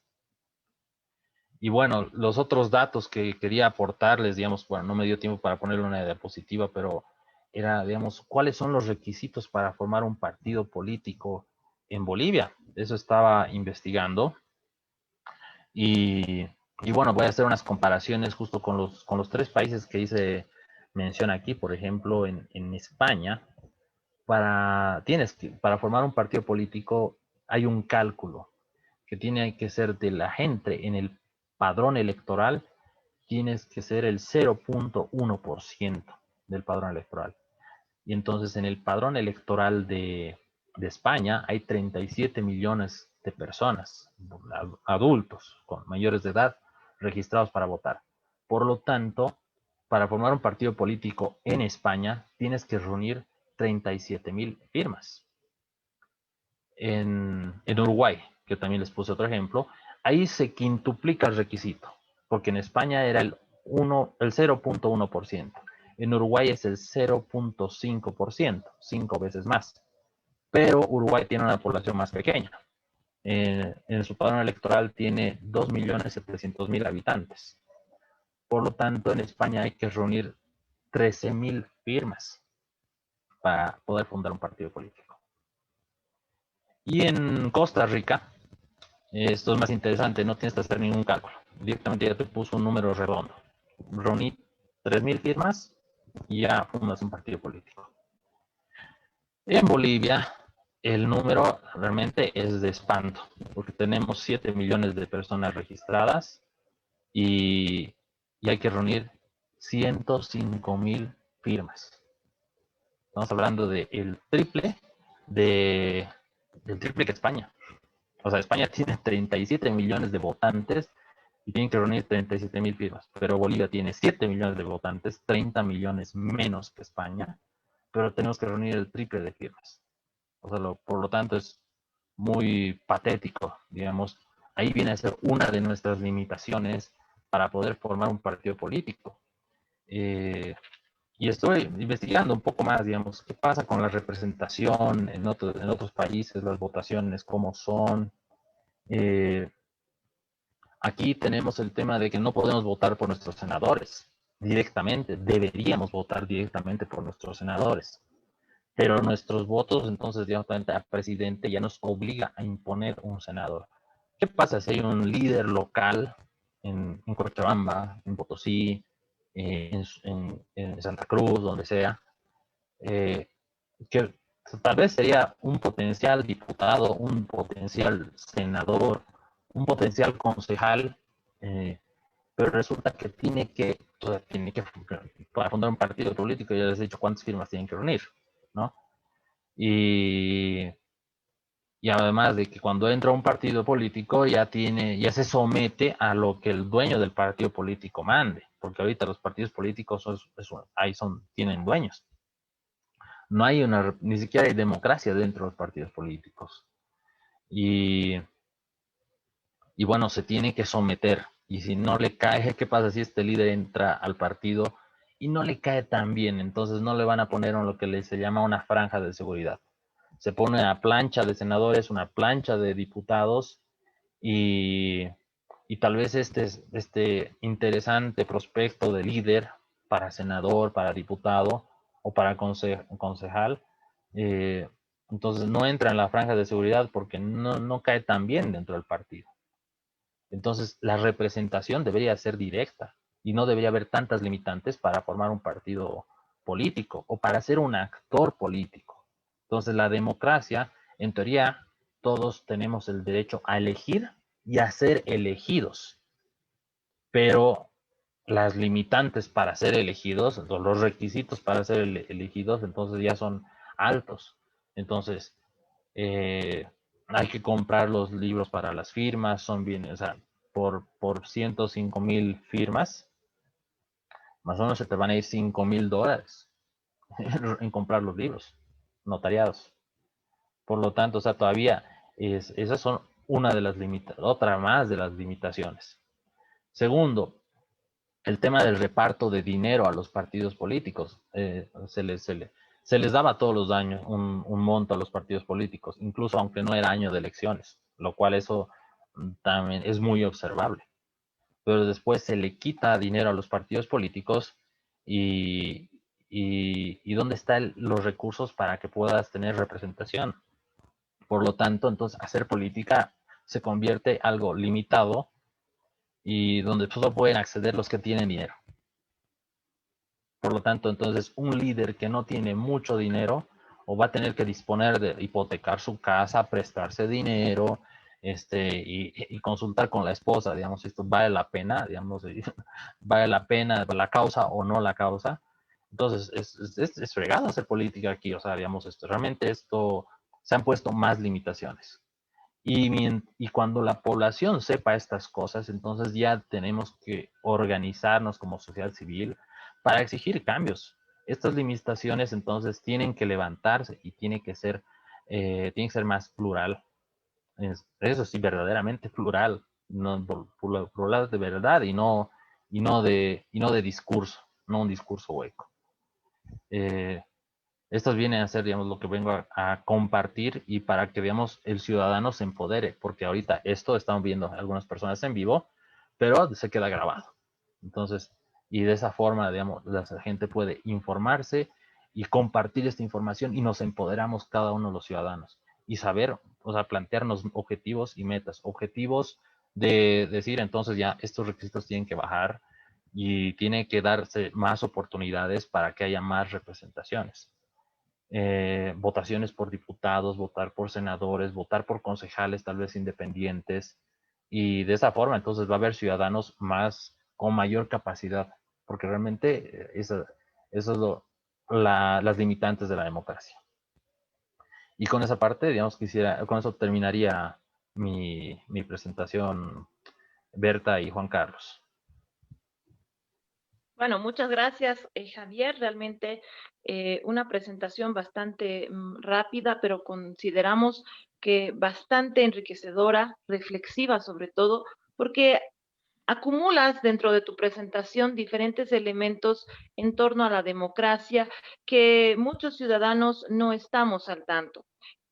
A: Y bueno, los otros datos que quería aportarles, digamos, bueno, no me dio tiempo para ponerle una diapositiva, pero era, digamos, cuáles son los requisitos para formar un partido político en Bolivia. Eso estaba investigando. Y bueno, voy a hacer unas comparaciones justo con los tres países que hice mención aquí. Por ejemplo, en España, para formar un partido político hay un cálculo que tiene que ser de la gente en el padrón electoral, tienes que ser el 0.1% del padrón electoral. Y entonces en el padrón electoral de España hay 37 millones de personas, adultos, con mayores de edad, registrados para votar. Por lo tanto, para formar un partido político en España, tienes que reunir 37,000 firmas. En Uruguay, que también les puse otro ejemplo, ahí se quintuplica el requisito, porque en España era el 0.1%. En Uruguay es el 0.5%, 5 veces más. Pero Uruguay tiene una población más pequeña. En su padrón electoral tiene 2.700.000 habitantes. Por lo tanto, en España hay que reunir 13,000 firmas para poder fundar un partido político. Y en Costa Rica, esto es más interesante, no tienes que hacer ningún cálculo. Directamente ya te puso un número redondo. Reuní 3,000 firmas y ya fundas un partido político. En Bolivia, el número realmente es de espanto, porque tenemos 7 millones de personas registradas y hay que reunir 105,000 firmas. Estamos hablando del triple del triple que España. O sea, España tiene 37 millones de votantes y tienen que reunir 37,000 firmas. Pero Bolivia tiene 7 millones de votantes, 30 millones menos que España, pero tenemos que reunir el triple de firmas. O sea, por lo tanto es muy patético, digamos. Ahí viene a ser una de nuestras limitaciones para poder formar un partido político. Y estoy investigando un poco más, digamos, qué pasa con la representación en otros países, las votaciones, cómo son. Aquí tenemos el tema de que no podemos votar por nuestros senadores directamente, deberíamos votar directamente por nuestros senadores, pero nuestros votos, entonces, digamos, al presidente ya nos obliga a imponer un senador. ¿Qué pasa si hay un líder local en Cochabamba, en Potosí, en Santa Cruz, donde sea, que tal vez sería un potencial diputado, un potencial senador, un potencial concejal, pero resulta que para fundar un partido político, ya les he dicho cuántas firmas tienen que reunir, ¿no? Y además de que cuando entra un partido político ya se somete a lo que el dueño del partido político mande, porque ahorita los partidos políticos tienen dueños. No hay ni siquiera hay democracia dentro de los partidos políticos. Y bueno, se tiene que someter. Y si no le cae, ¿qué pasa si este líder entra al partido y no le cae tan bien? Entonces no le van a poner lo que se llama una franja de seguridad. Se pone una plancha de senadores, una plancha de diputados, y, y tal vez este interesante prospecto de líder para senador, para diputado o para concejal, eh, entonces no entra en la franja de seguridad porque no cae tan bien dentro del partido. Entonces la representación debería ser directa y no debería haber tantas limitantes para formar un partido político o para ser un actor político. Entonces la democracia, en teoría, todos tenemos el derecho a elegir y a ser elegidos, pero las limitantes para ser elegidos, o los requisitos para ser elegidos, entonces ya son altos. Entonces, hay que comprar los libros para las firmas, son bien, o sea, por 105,000 firmas, más o menos se te van a ir $5,000 en comprar los libros notariados. Por lo tanto, o sea, todavía esas son una de las otra más de las limitaciones. Segundo, el tema del reparto de dinero a los partidos políticos. Se les daba todos los años un monto a los partidos políticos, incluso aunque no era año de elecciones, lo cual eso también es muy observable. Pero después se le quita dinero a los partidos políticos y, y dónde están los recursos para que puedas tener representación. Por lo tanto, entonces hacer política se convierte algo limitado y donde solo pueden acceder los que tienen dinero. Por lo tanto, entonces un líder que no tiene mucho dinero o va a tener que disponer de hipotecar su casa, prestarse dinero, y consultar con la esposa, digamos, si esto vale la pena, digamos, vale la pena la causa o no la causa. Entonces, es fregado hacer política aquí, o sea, digamos, realmente esto, se han puesto más limitaciones. Y cuando la población sepa estas cosas, entonces ya tenemos que organizarnos como sociedad civil para exigir cambios. Estas limitaciones entonces tienen que levantarse y tiene que ser más plural. Eso sí, verdaderamente plural, no, plural de verdad y no de discurso, no un discurso hueco. Eh, Estas vienen a ser, digamos, lo que vengo a compartir y para que, digamos, el ciudadano se empodere, porque ahorita esto estamos viendo algunas personas en vivo, pero se queda grabado. Entonces, y de esa forma, digamos, la gente puede informarse y compartir esta información y nos empoderamos cada uno de los ciudadanos y saber, o sea, plantearnos objetivos y metas. Objetivos de decir, entonces ya estos requisitos tienen que bajar y tiene que darse más oportunidades para que haya más representaciones. Votaciones por diputados, votar por senadores, votar por concejales tal vez independientes y de esa forma entonces va a haber ciudadanos más con mayor capacidad porque realmente eso es las limitantes de la democracia. Y con esa parte, digamos, con eso terminaría mi presentación, Berta y Juan Carlos.
C: Bueno, muchas gracias, Javier. Realmente una presentación bastante rápida, pero consideramos que bastante enriquecedora, reflexiva sobre todo, porque acumulas dentro de tu presentación diferentes elementos en torno a la democracia que muchos ciudadanos no estamos al tanto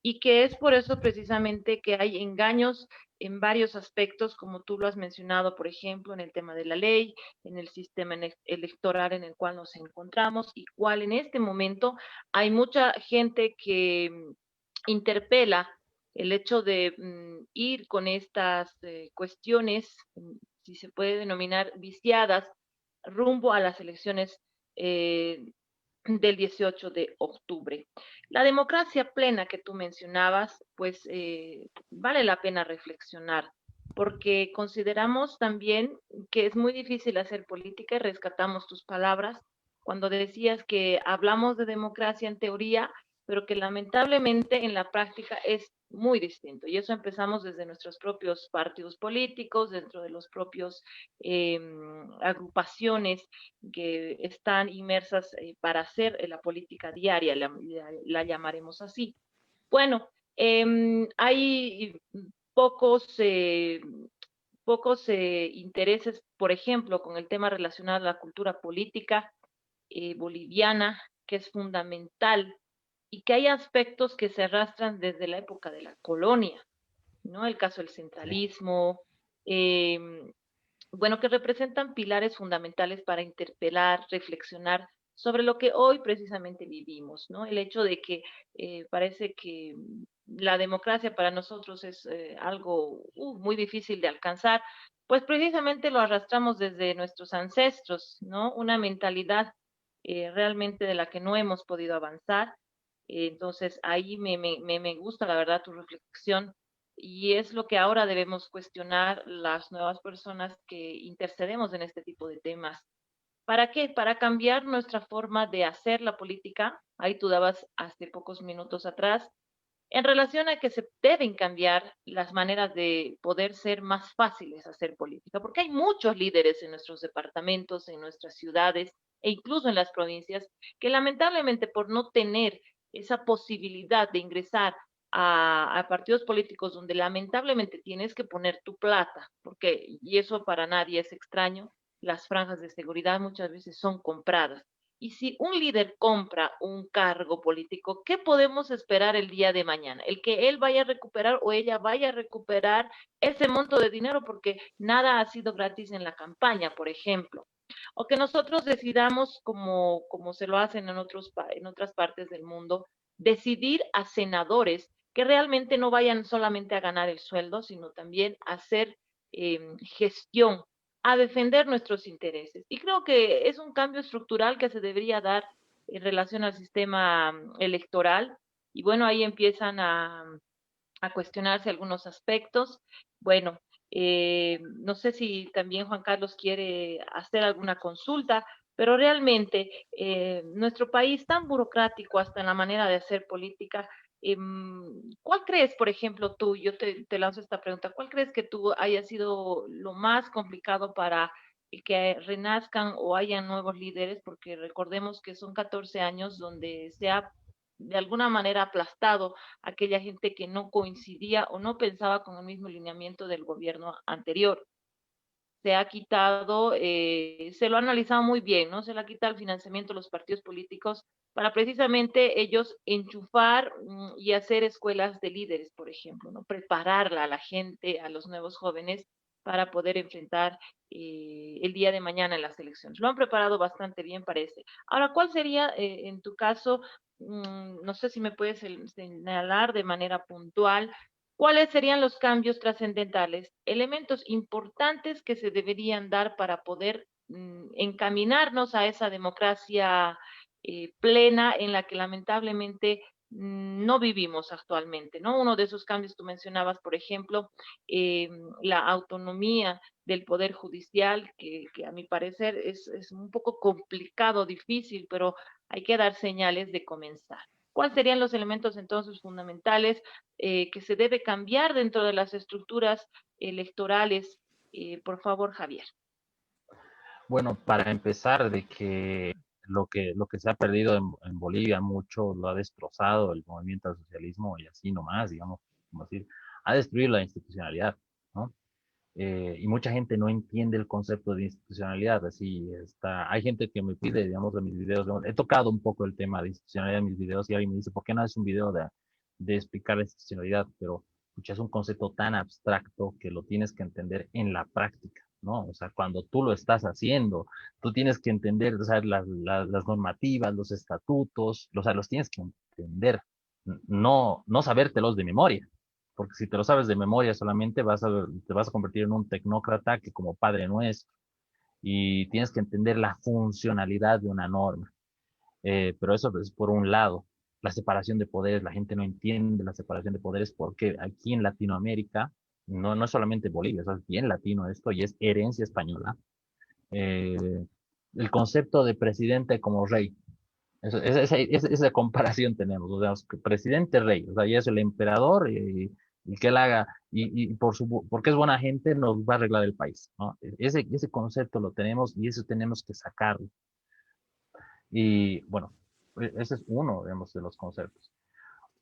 C: y que es por eso precisamente que hay engaños en varios aspectos, como tú lo has mencionado, por ejemplo, en el tema de la ley, en el sistema electoral en el cual nos encontramos y cual en este momento hay mucha gente que interpela el hecho de ir con estas cuestiones, si se puede denominar viciadas, rumbo a las elecciones eh, del 18 de octubre. La democracia plena que tú mencionabas, pues vale la pena reflexionar, porque consideramos también que es muy difícil hacer política y rescatamos tus palabras cuando decías que hablamos de democracia en teoría, pero que lamentablemente en la práctica es muy distinto. Y eso empezamos desde nuestros propios partidos políticos, dentro de los propios agrupaciones que están inmersas para hacer la política diaria, la llamaremos así. Bueno, hay pocos, pocos intereses, por ejemplo, con el tema relacionado a la cultura política boliviana, que es fundamental y que hay aspectos que se arrastran desde la época de la colonia. ¿no? El caso del centralismo, eh, bueno, que representan pilares fundamentales para interpelar, reflexionar sobre lo que hoy precisamente vivimos, ¿no? El hecho de que parece que la democracia para nosotros es algo muy difícil de alcanzar, pues precisamente lo arrastramos desde nuestros ancestros, ¿no? Una mentalidad realmente de la que no hemos podido avanzar. Entonces, ahí me gusta, la verdad, tu reflexión y es lo que ahora debemos cuestionar las nuevas personas que intercedemos en este tipo de temas. ¿Para qué? Para cambiar nuestra forma de hacer la política. Ahí tú dabas hace pocos minutos atrás, en relación a que se deben cambiar las maneras de poder ser más fáciles hacer política, porque hay muchos líderes en nuestros departamentos, en nuestras ciudades e incluso en las provincias que lamentablemente por no tener esa posibilidad de ingresar a partidos políticos donde lamentablemente tienes que poner tu plata, porque, y eso para nadie es extraño, las franjas de seguridad muchas veces son compradas. Y si un líder compra un cargo político, ¿qué podemos esperar el día de mañana? El que él vaya a recuperar o ella vaya a recuperar ese monto de dinero porque nada ha sido gratis en la campaña, por ejemplo. O que nosotros decidamos, como se lo hacen en otras partes del mundo, decidir a senadores que realmente no vayan solamente a ganar el sueldo, sino también a hacer gestión, a defender nuestros intereses. Y creo que es un cambio estructural que se debería dar en relación al sistema electoral. Y bueno, ahí empiezan a cuestionarse algunos aspectos. Bueno, no sé si también Juan Carlos quiere hacer alguna consulta, pero realmente nuestro país tan burocrático hasta en la manera de hacer política, ¿cuál crees, por ejemplo, tú, yo te lanzo esta pregunta, ¿cuál crees que tú haya sido lo más complicado para que renazcan o hayan nuevos líderes? Porque recordemos que son 14 años donde se ha de alguna manera aplastado a aquella gente que no coincidía o no pensaba con el mismo lineamiento del gobierno anterior. Se ha quitado, se lo ha analizado muy bien, ¿no? Se le ha quitado el financiamiento a los partidos políticos para precisamente ellos enchufar y hacer escuelas de líderes, por ejemplo, ¿no? Prepararla a la gente, a los nuevos jóvenes para poder enfrentar el día de mañana en las elecciones. Lo han preparado bastante bien, parece. Ahora, ¿cuál sería, en tu caso, no sé si me puedes señalar de manera puntual, cuáles serían los cambios trascendentales, elementos importantes que se deberían dar para poder encaminarnos a esa democracia plena en la que lamentablemente no vivimos actualmente, ¿no? Uno de esos cambios tú mencionabas, por ejemplo, eh, la autonomía del Poder Judicial, que a mi parecer es un poco complicado, difícil, pero hay que dar señales de comenzar. ¿Cuáles serían los elementos entonces fundamentales que se debe cambiar dentro de las estructuras electorales? Por favor, Javier.
A: Bueno, para empezar, de que lo que se ha perdido en Bolivia mucho lo ha destrozado el movimiento al socialismo y así nomás, digamos, como decir, ha destruido la institucionalidad, ¿no? Y mucha gente no entiende el concepto de institucionalidad, así está. Hay gente que me pide, digamos, de mis videos, ¿no? He tocado un poco el tema de institucionalidad en mis videos y alguien me dice, ¿por qué no haces un video de explicar la institucionalidad? Pero, pucha, es un concepto tan abstracto que lo tienes que entender en la práctica, ¿no? O sea, cuando tú lo estás haciendo, tú tienes que entender, o sea, las normativas, los estatutos, o sea, los tienes que entender, no sabértelos de memoria, porque si te lo sabes de memoria solamente te vas a convertir en un tecnócrata que como padre nuestro, y tienes que entender la funcionalidad de una norma. Pero eso es por un lado. La separación de poderes, la gente no entiende la separación de poderes porque aquí en Latinoamérica, no es solamente Bolivia, es bien latino esto y es herencia española. eh, el concepto de presidente como rey, esa comparación tenemos, o sea, presidente rey, o sea, ya es el emperador y que él haga, porque es buena gente, nos va a arreglar el país, ¿no? Ese concepto lo tenemos y eso tenemos que sacarlo. Y bueno, ese es uno, digamos, de los conceptos.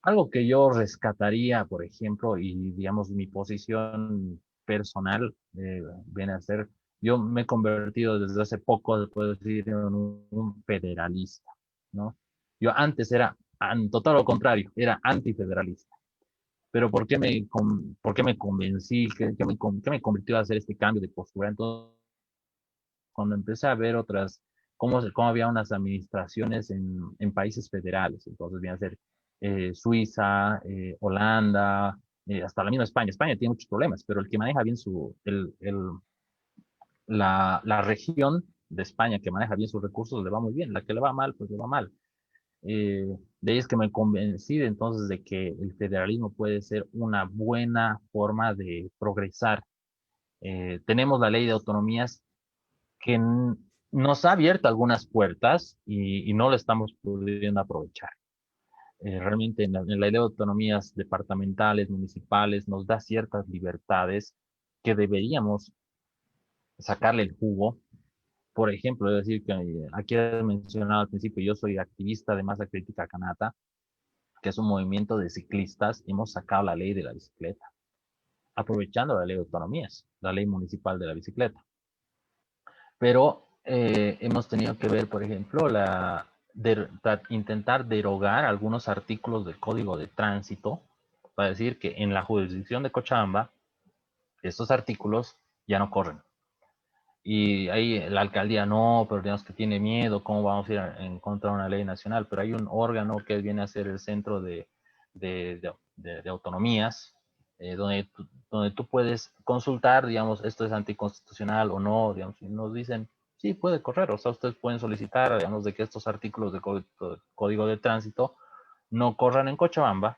A: Algo que yo rescataría, por ejemplo, y digamos, mi posición personal viene a ser, yo me he convertido desde hace poco, puedo decir, en un federalista, ¿no? Yo antes era total lo contrario, era antifederalista. Pero ¿por qué me convencí? ¿Qué me convirtió a hacer este cambio de postura? Entonces, cuando empecé a ver cómo había unas administraciones en países federales, entonces viene a ser Suiza, Holanda, hasta la misma España. España tiene muchos problemas, pero el que maneja bien la región de España que maneja bien sus recursos le va muy bien. La que le va mal, pues le va mal. De ahí es que me convencí entonces de que el federalismo puede ser una buena forma de progresar. Tenemos la ley de autonomías que nos ha abierto algunas puertas y no la estamos pudiendo aprovechar. Realmente en la ley de autonomías departamentales, municipales, nos da ciertas libertades que deberíamos sacarle el jugo. Por ejemplo, es decir, que aquí he mencionado al principio, yo soy activista de Masa Crítica Canata, que es un movimiento de ciclistas. Hemos sacado la ley de la bicicleta, aprovechando la ley de autonomías, la ley municipal de la bicicleta. Pero hemos tenido que ver, por ejemplo, intentar derogar algunos artículos del Código de Tránsito para decir que en la jurisdicción de Cochabamba estos artículos ya no corren. Y ahí la alcaldía no, pero digamos que tiene miedo, ¿cómo vamos a ir en contra de una ley nacional? Pero hay un órgano que viene a ser el Centro de Autonomías, donde tú puedes consultar, digamos, esto es anticonstitucional o no, digamos, y nos dicen, sí, puede correr, o sea, ustedes pueden solicitar, digamos, de que estos artículos de Código de Tránsito no corran en Cochabamba,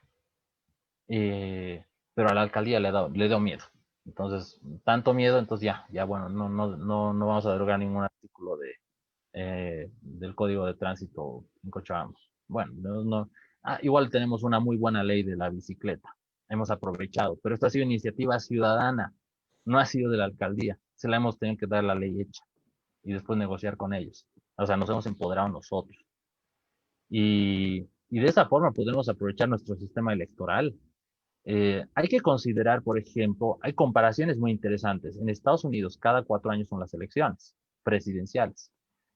A: pero a la alcaldía le dio miedo. Entonces, tanto miedo, entonces ya bueno, no vamos a derogar ningún artículo del Código de Tránsito en Cochabamba. Bueno, igual tenemos una muy buena ley de la bicicleta. Hemos aprovechado, pero esto ha sido iniciativa ciudadana, no ha sido de la alcaldía. Se la hemos tenido que dar la ley hecha y después negociar con ellos. O sea, nos hemos empoderado nosotros. Y de esa forma podemos aprovechar nuestro sistema electoral. Hay que considerar, por ejemplo, hay comparaciones muy interesantes. En Estados Unidos, cada 4 años son las elecciones presidenciales,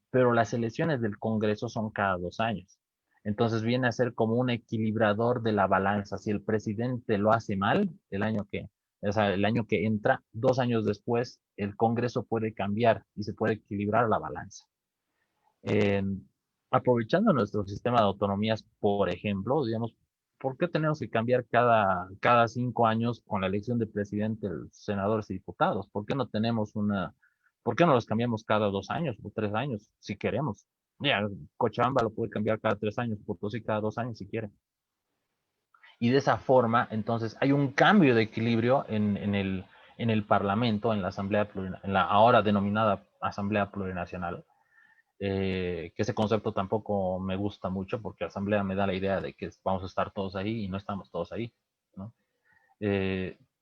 A: pero las elecciones del Congreso son cada 2 años. Entonces viene a ser como un equilibrador de la balanza. Si el presidente lo hace mal, o sea, el año que entra, 2 años después, el Congreso puede cambiar y se puede equilibrar la balanza. Eh, Aprovechando nuestro sistema de autonomías, por ejemplo, digamos, ¿por qué tenemos que cambiar cada 5 años con la elección de presidente, senadores y diputados? ¿Por qué no los cambiamos cada 2 años o 3 años si queremos? Ya, Cochabamba lo puede cambiar cada 3 años, Potosí cada 2 años si quiere. Y de esa forma, entonces, hay un cambio de equilibrio en el Parlamento, en la Asamblea en la ahora denominada Asamblea Plurinacional, que ese concepto tampoco me gusta mucho porque asamblea me da la idea de que vamos a estar todos ahí y no estamos todos ahí, ¿no?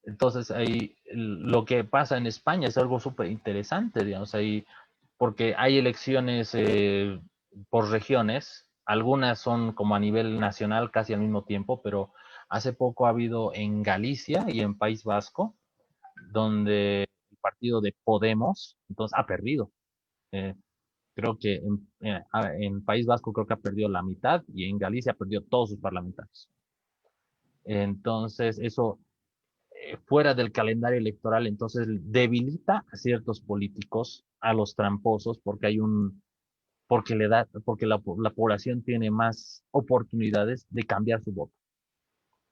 A: Entonces ahí lo que pasa en España es algo súper interesante, digamos, ahí, porque hay elecciones por regiones, algunas son como a nivel nacional casi al mismo tiempo, pero hace poco ha habido en Galicia y en País Vasco, donde el partido de Podemos, entonces, ha perdido. Eh, Creo que en País Vasco creo que ha perdido la mitad y en Galicia ha perdido todos sus parlamentarios. Entonces, eso fuera del calendario electoral, entonces debilita a ciertos políticos, a los tramposos, porque la población tiene más oportunidades de cambiar su voto.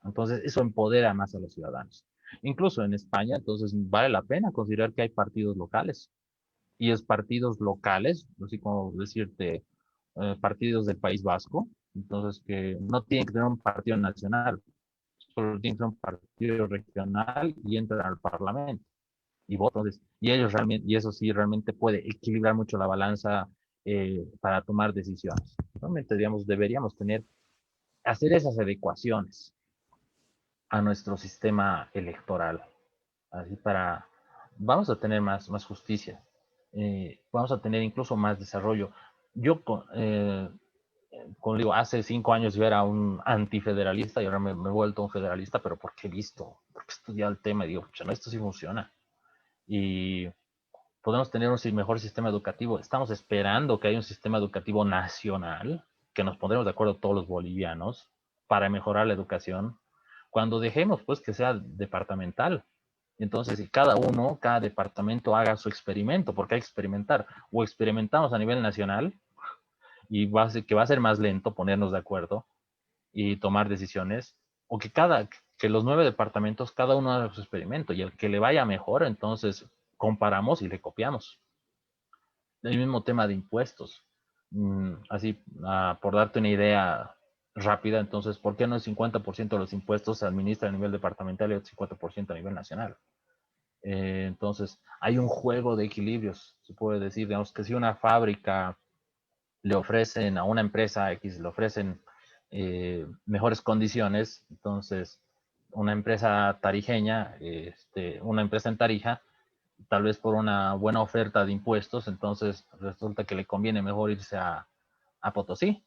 A: Entonces, eso empodera más a los ciudadanos. Incluso en España, entonces vale la pena considerar que hay partidos locales y es partidos locales, así como decirte partidos del País Vasco, entonces que no tienen que tener un partido nacional, solo tienen que ser un partido regional y entran al Parlamento y votan. Y ellos realmente, y eso sí realmente puede equilibrar mucho la balanza para tomar decisiones. Realmente, digamos, deberíamos hacer esas adecuaciones a nuestro sistema electoral, así vamos a tener más justicia, vamos a tener incluso más desarrollo. Yo, como digo, hace 5 años yo era un antifederalista y ahora me he vuelto un federalista, pero porque porque he estudiado el tema y digo, no, esto sí funciona. Y podemos tener un mejor sistema educativo. Estamos esperando que haya un sistema educativo nacional, que nos pondremos de acuerdo todos los bolivianos para mejorar la educación, cuando dejemos pues que sea departamental. Entonces, si cada departamento haga su experimento, porque hay que experimentar, o experimentamos a nivel nacional, y que va a ser más lento ponernos de acuerdo y tomar decisiones, o que los 9 departamentos, cada uno haga su experimento, y el que le vaya mejor, entonces comparamos y le copiamos. El mismo tema de impuestos. Así, por darte una idea rápida, entonces, ¿por qué no el 50% de los impuestos se administra a nivel departamental y el 50% a nivel nacional? Entonces, hay un juego de equilibrios, se puede decir, digamos que si una fábrica le ofrecen a una empresa X, le ofrecen mejores condiciones, entonces una empresa tarijeña, una empresa en Tarija, tal vez por una buena oferta de impuestos, entonces resulta que le conviene mejor irse a Potosí,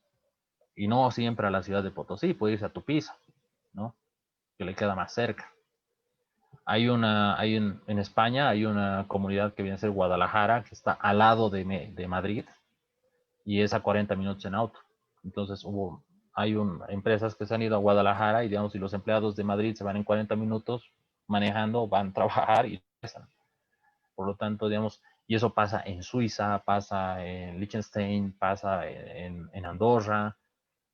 A: y no siempre a la ciudad de Potosí, puede irse a Tupiza, ¿no? Que le queda más cerca. En España hay una comunidad que viene a ser Guadalajara, que está al lado de Madrid, y es a 40 minutos en auto. Entonces empresas que se han ido a Guadalajara, y digamos, si los empleados de Madrid se van en 40 minutos manejando, van a trabajar y regresan. Por lo tanto, digamos, y eso pasa en Suiza, pasa en Liechtenstein, pasa en Andorra,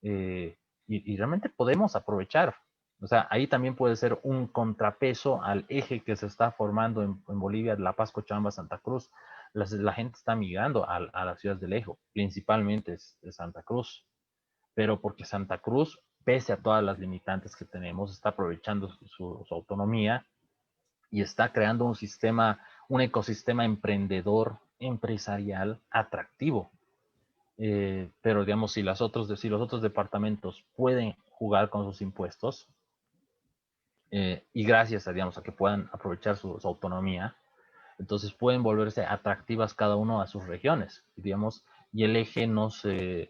A: y realmente podemos aprovechar. O sea, ahí también puede ser un contrapeso al eje que se está formando en Bolivia, La Paz, Cochabamba, Santa Cruz. La gente está migrando a las ciudades del eje, principalmente de Santa Cruz, pero porque Santa Cruz, pese a todas las limitantes que tenemos, está aprovechando su autonomía y está creando un ecosistema emprendedor, empresarial, atractivo. Pero digamos, si los otros departamentos pueden jugar con sus impuestos, y gracias digamos, a que puedan aprovechar su autonomía, entonces pueden volverse atractivas cada uno a sus regiones, digamos, y el eje no se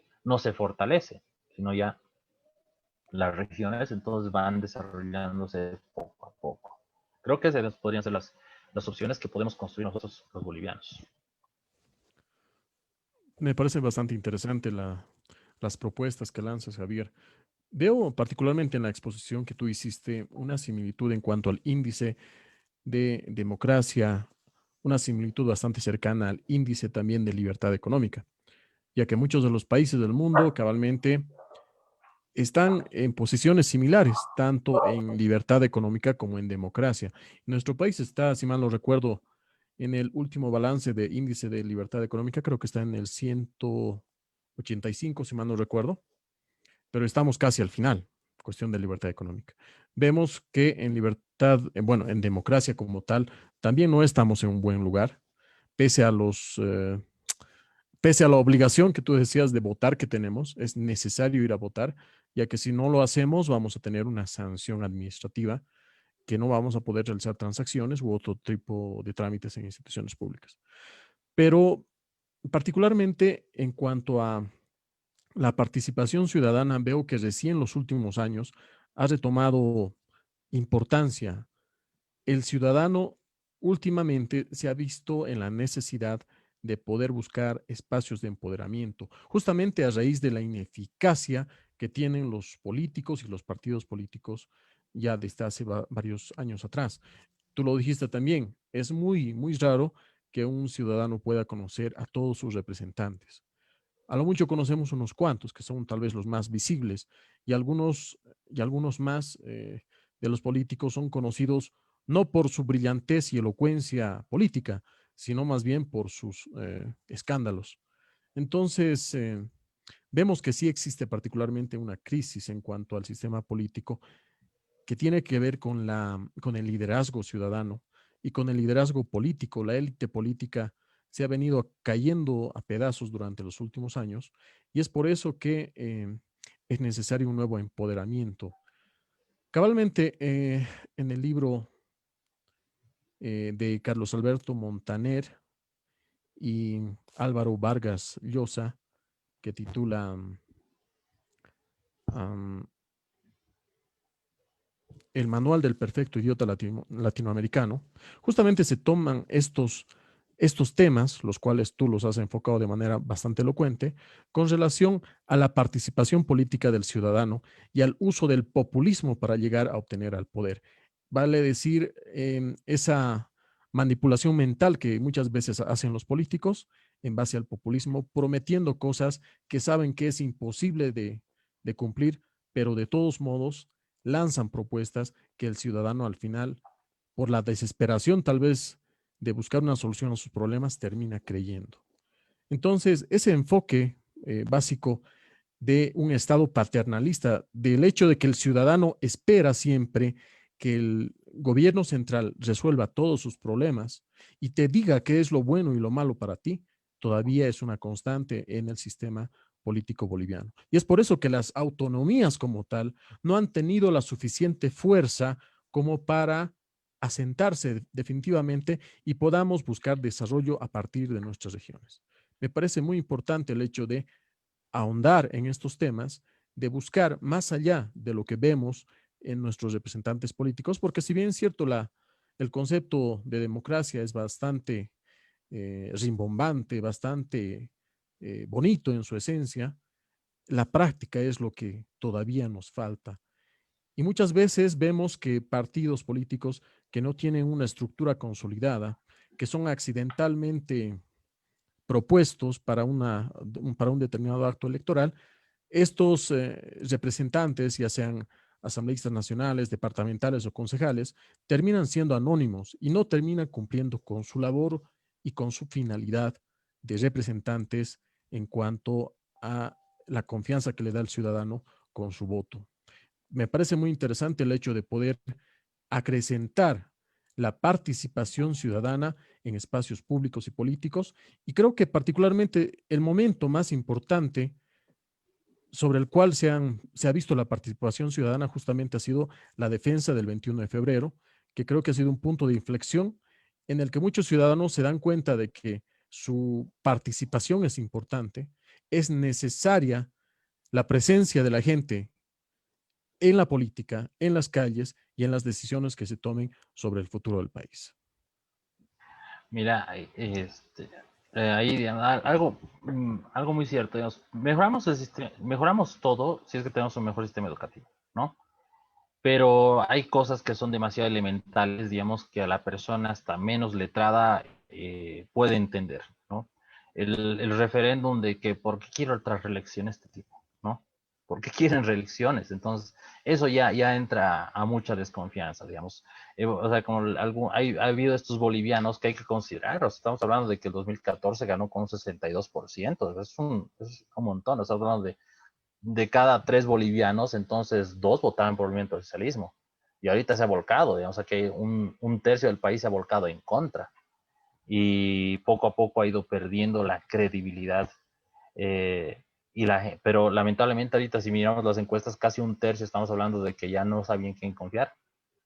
A: fortalece, sino ya las regiones entonces van desarrollándose poco a poco. Creo que esas podrían ser las opciones que podemos construir nosotros los bolivianos.
B: Me parece bastante interesante las propuestas que lanzas, Javier. Veo particularmente en la exposición que tú hiciste una similitud en cuanto al índice de democracia, una similitud bastante cercana al índice también de libertad económica, ya que muchos de los países del mundo cabalmente están en posiciones similares, tanto en libertad económica como en democracia. Nuestro país está, si mal no recuerdo, en el último balance de índice de libertad económica, creo que está en el 185, si mal no recuerdo, pero estamos casi al final, cuestión de libertad económica. Vemos que en libertad, bueno, en democracia como tal, también no estamos en un buen lugar, pese a pese a la obligación que tú decías de votar que tenemos, es necesario ir a votar, ya que si no lo hacemos vamos a tener una sanción administrativa que no vamos a poder realizar transacciones u otro tipo de trámites en instituciones públicas. Pero particularmente en cuanto a la participación ciudadana, veo que recién en los últimos años ha retomado importancia. El ciudadano últimamente se ha visto en la necesidad de poder buscar espacios de empoderamiento, justamente a raíz de la ineficacia que tienen los políticos y los partidos políticos ya desde hace varios años atrás. Tú lo dijiste también, es muy, muy raro que un ciudadano pueda conocer a todos sus representantes. A lo mucho conocemos unos cuantos, que son tal vez los más visibles, y algunos más de los políticos son conocidos no por su brillantez y elocuencia política, sino más bien por sus escándalos. Entonces, vemos que sí existe particularmente una crisis en cuanto al sistema político que tiene que ver con el liderazgo ciudadano y con el liderazgo político. La élite política se ha venido cayendo a pedazos durante los últimos años, y es por eso que es necesario un nuevo empoderamiento. Cabalmente, en el libro de Carlos Alberto Montaner y Álvaro Vargas Llosa, que titula um, El Manual del Perfecto Idiota Latinoamericano, justamente se toman estos temas, los cuales tú los has enfocado de manera bastante elocuente, con relación a la participación política del ciudadano y al uso del populismo para llegar a obtener al poder. Vale decir, esa manipulación mental que muchas veces hacen los políticos en base al populismo, prometiendo cosas que saben que es imposible de cumplir, pero de todos modos lanzan propuestas que el ciudadano al final, por la desesperación tal vez de buscar una solución a sus problemas, termina creyendo. Entonces, ese enfoque básico de un Estado paternalista, del hecho de que el ciudadano espera siempre que el gobierno central resuelva todos sus problemas y te diga qué es lo bueno y lo malo para ti, todavía es una constante en el sistema político boliviano. Y es por eso que las autonomías como tal no han tenido la suficiente fuerza como para asentarse definitivamente y podamos buscar desarrollo a partir de nuestras regiones. Me parece muy importante el hecho de ahondar en estos temas, de buscar más allá de lo que vemos en nuestros representantes políticos, porque si bien es cierto, el concepto de democracia es bastante rimbombante, bastante bonito en su esencia, la práctica es lo que todavía nos falta. Y muchas veces vemos que partidos políticos que no tienen una estructura consolidada, que son accidentalmente propuestos para un determinado acto electoral, estos representantes, ya sean asambleístas nacionales, departamentales o concejales, terminan siendo anónimos y no terminan cumpliendo con su labor y con su finalidad de representantes en cuanto a la confianza que le da el ciudadano con su voto. Me parece muy interesante el hecho de poder acrecentar la participación ciudadana en espacios públicos y políticos, y creo que particularmente el momento más importante sobre el cual se ha visto la participación ciudadana justamente ha sido la defensa del 21 de febrero, que creo que ha sido un punto de inflexión en el que muchos ciudadanos se dan cuenta de que su participación es importante, es necesaria la presencia de la gente en la política, en las calles y en las decisiones que se tomen sobre el futuro del país.
A: Mira, ahí digamos, algo, algo muy cierto, digamos, mejoramos el sistema, mejoramos todo si es que tenemos un mejor sistema educativo, ¿no? Pero hay cosas que son demasiado elementales, digamos, que a la persona hasta menos letrada puede entender, ¿no? El referéndum de que por qué quiero otra reelección este tipo, ¿no? ¿Por qué quieren reelecciones? Entonces, eso ya entra a mucha desconfianza, digamos. O sea, como ha habido estos bolivianos que hay que considerar. O sea, estamos hablando de que el 2014 ganó con un 62%. Es un montón. Estamos hablando de cada 3 bolivianos, entonces 2 votaban por el movimiento del socialismo. Y ahorita se ha volcado, digamos, que un tercio del país se ha volcado en contra. Y poco a poco ha ido perdiendo la credibilidad. Pero lamentablemente ahorita si miramos las encuestas, casi un tercio estamos hablando de que ya no sabían quién confiar.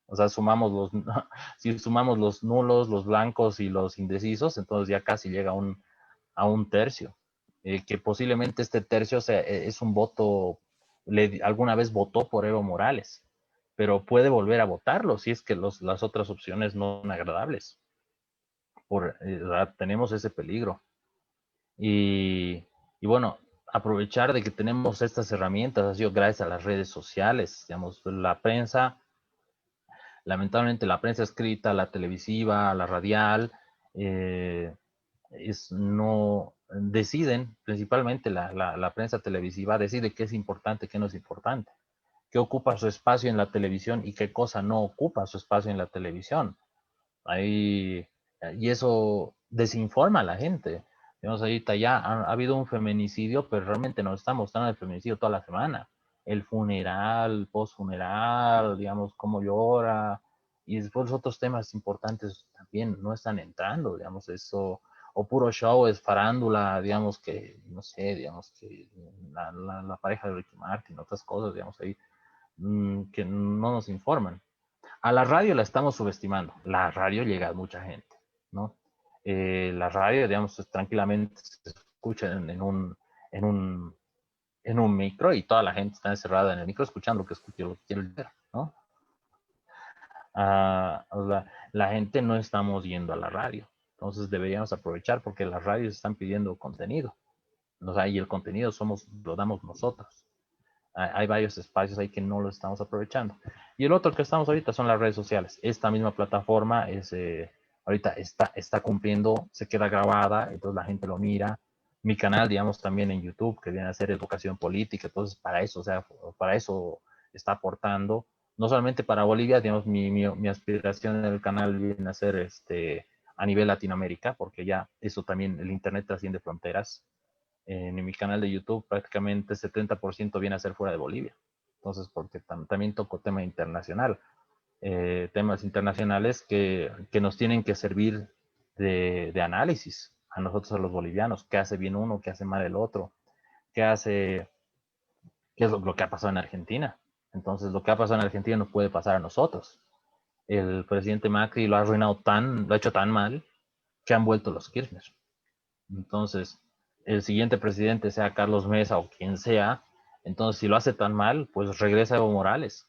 A: O sea, si sumamos los nulos, los blancos y los indecisos, entonces ya casi llega a un tercio. Que posiblemente este tercio es un voto, alguna vez votó por Evo Morales, pero puede volver a votarlo si es que las otras opciones no son agradables. Tenemos ese peligro. Y, y bueno, aprovechar de que tenemos estas herramientas ha sido gracias a las redes sociales, digamos, la prensa, lamentablemente la prensa escrita, la televisiva, la radial, no deciden, principalmente la prensa televisiva, decide qué es importante, qué no es importante, qué ocupa su espacio en la televisión y qué cosa no ocupa su espacio en la televisión. Ahí, y eso desinforma a la gente. Digamos, ahorita ya ha habido un feminicidio, pero realmente nos está mostrando el feminicidio toda la semana. El funeral, post-funeral, digamos, cómo llora. Y después los otros temas importantes también no están entrando, digamos, eso. O puro show, es farándula, digamos que, no sé, digamos que la pareja de Ricky Martin, otras cosas, digamos, ahí, que no nos informan. A la radio la estamos subestimando. La radio llega a mucha gente, ¿no? La radio, digamos, tranquilamente se escucha en un, en un micro y toda la gente está encerrada en el micro escuchando lo que quiere ver, ¿no? La gente no estamos yendo a la radio. Entonces deberíamos aprovechar porque las radios están pidiendo contenido. O sea, y el contenido lo damos nosotros. Hay varios espacios ahí que no lo estamos aprovechando. Y el otro que estamos ahorita son las redes sociales. Esta misma plataforma ahorita está cumpliendo, se queda grabada, entonces la gente lo mira. Mi canal, digamos, también en YouTube, que viene a ser educación política, entonces para eso, o sea, para eso está aportando. No solamente para Bolivia, digamos, mi aspiración en el canal viene a ser a nivel Latinoamérica, porque ya eso también, el Internet trasciende fronteras. En mi canal de YouTube prácticamente 70% viene a ser fuera de Bolivia. Entonces, porque también toco tema internacional, temas internacionales que nos tienen que servir de análisis a nosotros, a los bolivianos, qué hace bien uno, qué hace mal el otro, qué es lo que ha pasado en Argentina. Entonces, lo que ha pasado en Argentina no puede pasar a nosotros. El presidente Macri lo ha arruinado lo ha hecho tan mal que han vuelto los Kirchner. Entonces, el siguiente presidente, sea Carlos Mesa o quien sea, entonces si lo hace tan mal, pues regresa Evo Morales.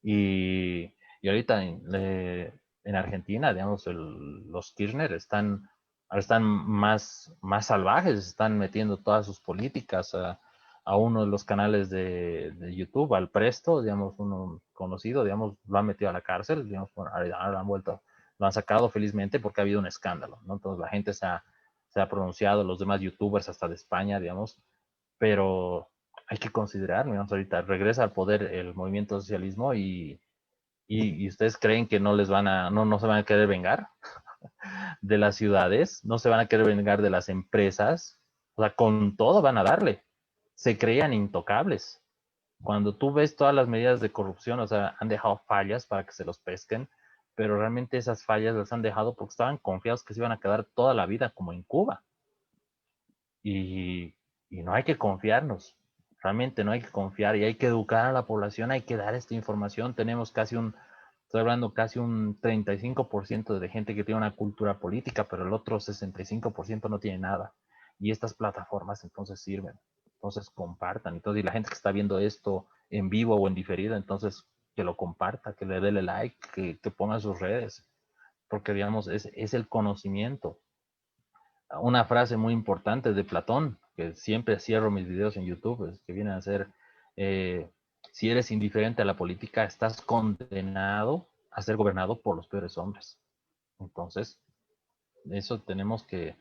A: Y ahorita en Argentina, digamos, los Kirchner están más salvajes, están metiendo todas sus políticas a uno de los canales de YouTube, al Presto, digamos, uno conocido, digamos, lo han metido a la cárcel, digamos, ahora lo han sacado felizmente porque ha habido un escándalo, ¿no? Entonces la gente se ha pronunciado, los demás youtubers hasta de España, digamos, pero hay que considerar, digamos, ahorita regresa al poder el movimiento socialismo y ustedes creen que no se van a querer vengar de las ciudades, no se van a querer vengar de las empresas, o sea, con todo van a darle. Se creían intocables. Cuando tú ves todas las medidas de corrupción, o sea, han dejado fallas para que se los pesquen, pero realmente esas fallas las han dejado porque estaban confiados que se iban a quedar toda la vida como en Cuba. Y, y no hay que confiarnos, realmente no hay que confiar y hay que educar a la población, hay que dar esta información. Tenemos estoy hablando casi un 35% de gente que tiene una cultura política, pero el otro 65% no tiene nada. Y estas plataformas entonces sirven, entonces compartan. Entonces, y la gente que está viendo esto en vivo o en diferido, entonces que lo comparta, que le dé like, que ponga sus redes, porque digamos, es el conocimiento. Una frase muy importante de Platón, que siempre cierro mis videos en YouTube, que viene a ser, eh, si eres indiferente a la política, estás condenado a ser gobernado por los peores hombres. Entonces, eso tenemos que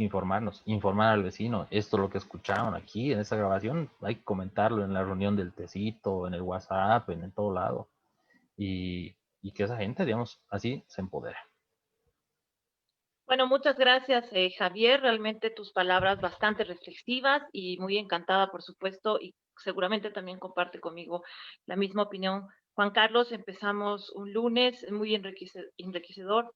A: informar al vecino. Esto es lo que escucharon aquí en esta grabación, hay que comentarlo en la reunión del tecito, en el WhatsApp, en todo lado. Y que esa gente, digamos, así se empodere.
C: Bueno, muchas gracias, Javier. Realmente tus palabras bastante reflexivas y muy encantada, por supuesto, y seguramente también comparte conmigo la misma opinión. Juan Carlos, empezamos un lunes muy enriquecedor,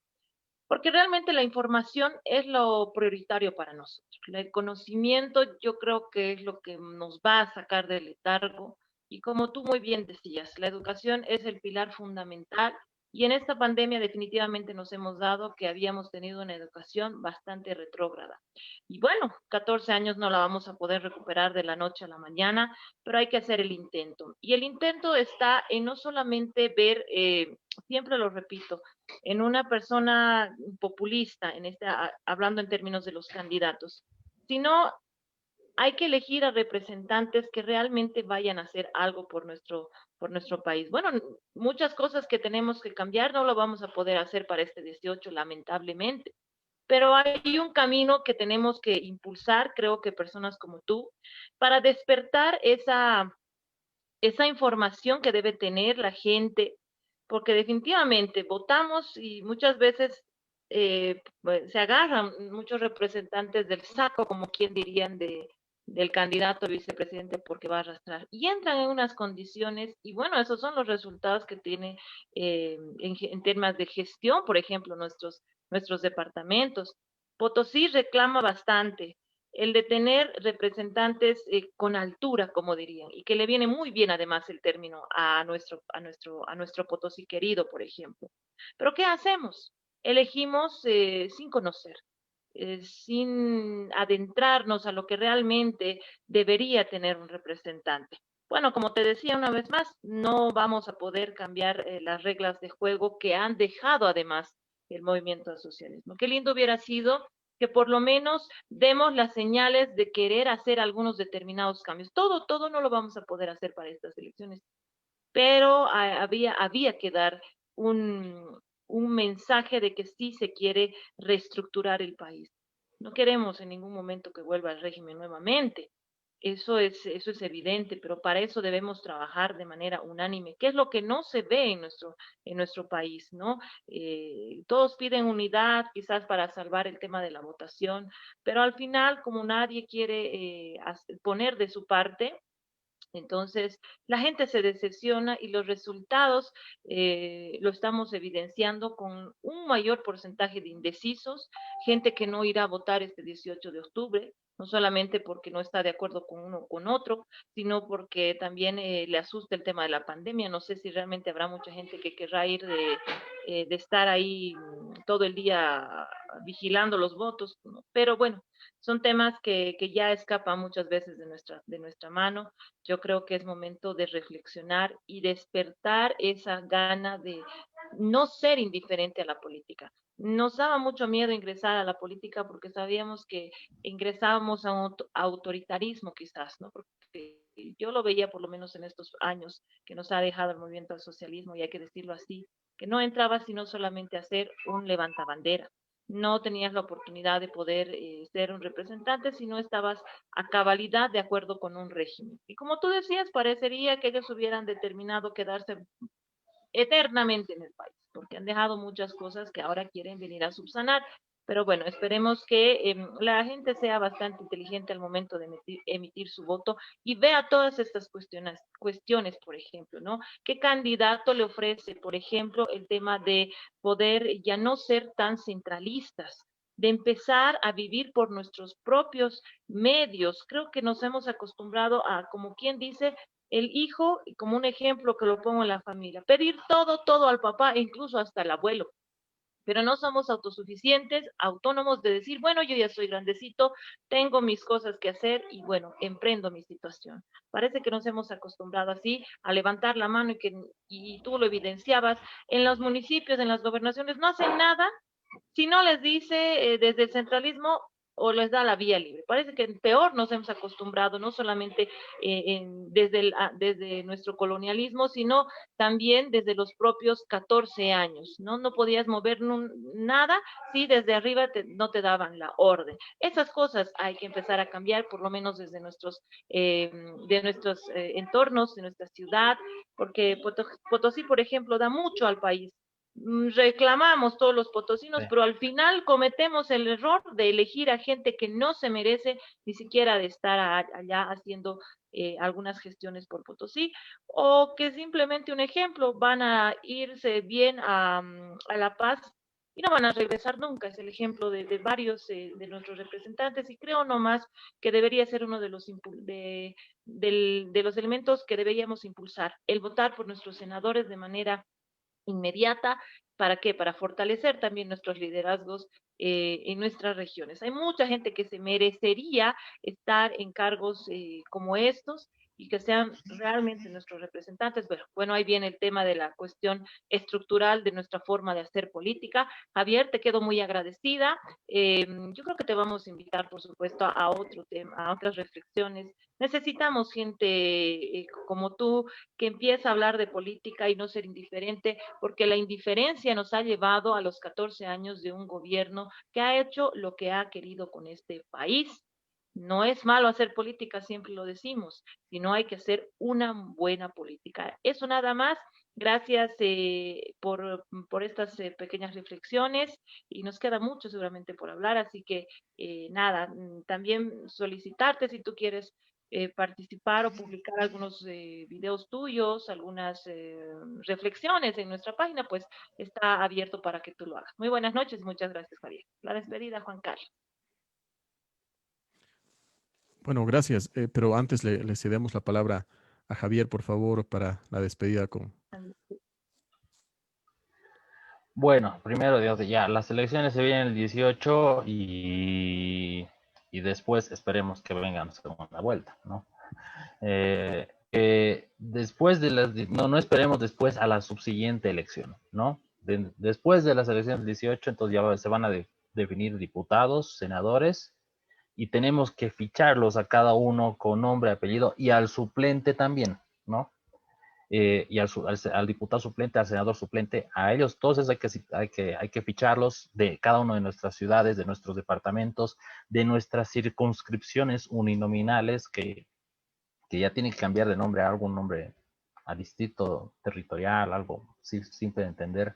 C: porque realmente la información es lo prioritario para nosotros. El conocimiento yo creo que es lo que nos va a sacar del letargo. Y como tú muy bien decías, la educación es el pilar fundamental y en esta pandemia definitivamente nos hemos dado que habíamos tenido una educación bastante retrógrada. Y bueno, 14 años no la vamos a poder recuperar de la noche a la mañana, pero hay que hacer el intento. Y el intento está en no solamente ver, siempre lo repito, en una persona populista, hablando en términos de los candidatos, sino hay que elegir a representantes que realmente vayan a hacer algo por nuestro país. Bueno, muchas cosas que tenemos que cambiar no lo vamos a poder hacer para este 18, lamentablemente, pero hay un camino que tenemos que impulsar, creo que personas como tú, para despertar esa información que debe tener la gente, porque definitivamente votamos y muchas veces pues, se agarran muchos representantes del saco, como quien dirían, del candidato a vicepresidente porque va a arrastrar. Y entran en unas condiciones, y bueno, esos son los resultados que tiene en temas de gestión, por ejemplo, nuestros departamentos. Potosí reclama bastante el de tener representantes con altura, como dirían, y que le viene muy bien además el término a nuestro Potosí querido, por ejemplo. Pero ¿qué hacemos? Elegimos sin conocer, sin adentrarnos a lo que realmente debería tener un representante. Bueno, como te decía una vez más, no vamos a poder cambiar las reglas de juego que han dejado además el movimiento al socialismo. Qué lindo hubiera sido que por lo menos demos las señales de querer hacer algunos determinados cambios. Todo no lo vamos a poder hacer para estas elecciones, pero había que dar un mensaje de que sí se quiere reestructurar el país. No queremos en ningún momento que vuelva el régimen nuevamente. Eso es evidente, pero para eso debemos trabajar de manera unánime, que es lo que no se ve en nuestro país, ¿no? Todos piden unidad, quizás para salvar el tema de la votación, pero al final, como nadie quiere poner de su parte, entonces, la gente se decepciona y los resultados lo estamos evidenciando con un mayor porcentaje de indecisos, gente que no irá a votar este 18 de octubre, no solamente porque no está de acuerdo con uno o con otro, sino porque también le asusta el tema de la pandemia. No sé si realmente habrá mucha gente que querrá ir de estar ahí todo el día vigilando los votos, ¿no? Pero bueno, son temas que ya escapan muchas veces de nuestra mano. Yo creo que es momento de reflexionar y despertar esa gana de no ser indiferente a la política. Nos daba mucho miedo ingresar a la política porque sabíamos que ingresábamos a un autoritarismo quizás, ¿no? Porque yo lo veía por lo menos en estos años que nos ha dejado el movimiento al socialismo, y hay que decirlo así, que no entraba sino solamente a ser un levantabandera. No tenías la oportunidad de poder ser un representante si no estabas a cabalidad de acuerdo con un régimen. Y como tú decías, parecería que ellos hubieran determinado quedarse eternamente en el país, porque han dejado muchas cosas que ahora quieren venir a subsanar. Pero bueno, esperemos que la gente sea bastante inteligente al momento de emitir su voto y vea todas estas cuestiones, por ejemplo, ¿no? ¿Qué candidato le ofrece, por ejemplo, el tema de poder ya no ser tan centralistas, de empezar a vivir por nuestros propios medios? Creo que nos hemos acostumbrado a, como quien dice, el hijo, como un ejemplo que lo pongo en la familia, pedir todo al papá e incluso hasta el abuelo, pero no somos autosuficientes, autónomos de decir, bueno, yo ya soy grandecito, tengo mis cosas que hacer y bueno, emprendo mi situación. Parece que nos hemos acostumbrado así a levantar la mano y tú lo evidenciabas, en los municipios, en las gobernaciones, no hacen nada si no les dice desde el centralismo o les da la vía libre. Parece que peor nos hemos acostumbrado, no solamente desde nuestro colonialismo, sino también desde los propios 14 años, ¿no? No podías mover nada si desde arriba no te daban la orden. Esas cosas hay que empezar a cambiar, por lo menos desde de nuestros entornos, de nuestra ciudad, porque Potosí, por ejemplo, da mucho al país. Reclamamos todos los potosinos,
A: Sí.
C: pero al final cometemos el error de elegir a gente que no se merece ni siquiera de estar allá haciendo algunas gestiones por Potosí, o que simplemente un ejemplo, van a irse bien a La Paz y no van a regresar nunca. Es el ejemplo de varios de nuestros representantes, y creo nomás que debería ser uno de de los elementos que deberíamos impulsar, el votar por nuestros senadores de manera inmediata. ¿Para qué? Para fortalecer también nuestros liderazgos en nuestras regiones. Hay mucha gente que se merecería estar en cargos como estos y que sean realmente nuestros representantes. Bueno, ahí viene el tema de la cuestión estructural de nuestra forma de hacer política. Javier, te quedo muy agradecida. Yo creo que te vamos a invitar, por supuesto, a otro tema, a otras reflexiones. Necesitamos gente como tú que empiece a hablar de política y no ser indiferente, porque la indiferencia nos ha llevado a los 14 años de un gobierno que ha hecho lo que ha querido con este país. No es malo hacer política, siempre lo decimos, sino hay que hacer una buena política. Eso nada más. Gracias por estas pequeñas reflexiones, y nos queda mucho seguramente por hablar, así que nada, también solicitarte si tú quieres participar o publicar algunos videos tuyos, algunas reflexiones en nuestra página, pues está abierto para que tú lo hagas. Muy buenas noches, muchas gracias, Javier. La despedida, Juan Carlos.
B: Bueno, gracias, pero antes le cedemos la palabra a Javier, por favor, para la despedida con...
A: Bueno, primero Dios, ya las elecciones se vienen el 18 y después esperemos que vengan segunda vuelta, ¿no? Después de no esperemos después a la subsiguiente elección, ¿no? después de las elecciones del 18, entonces ya se van a definir diputados, senadores, y tenemos que ficharlos a cada uno con nombre, apellido, y al suplente también, ¿no? Y al diputado suplente, al senador suplente, a ellos todos hay que ficharlos de cada uno de nuestras ciudades, de nuestros departamentos, de nuestras circunscripciones uninominales, que ya tienen que cambiar de nombre a algún nombre, a distrito territorial, algo simple de entender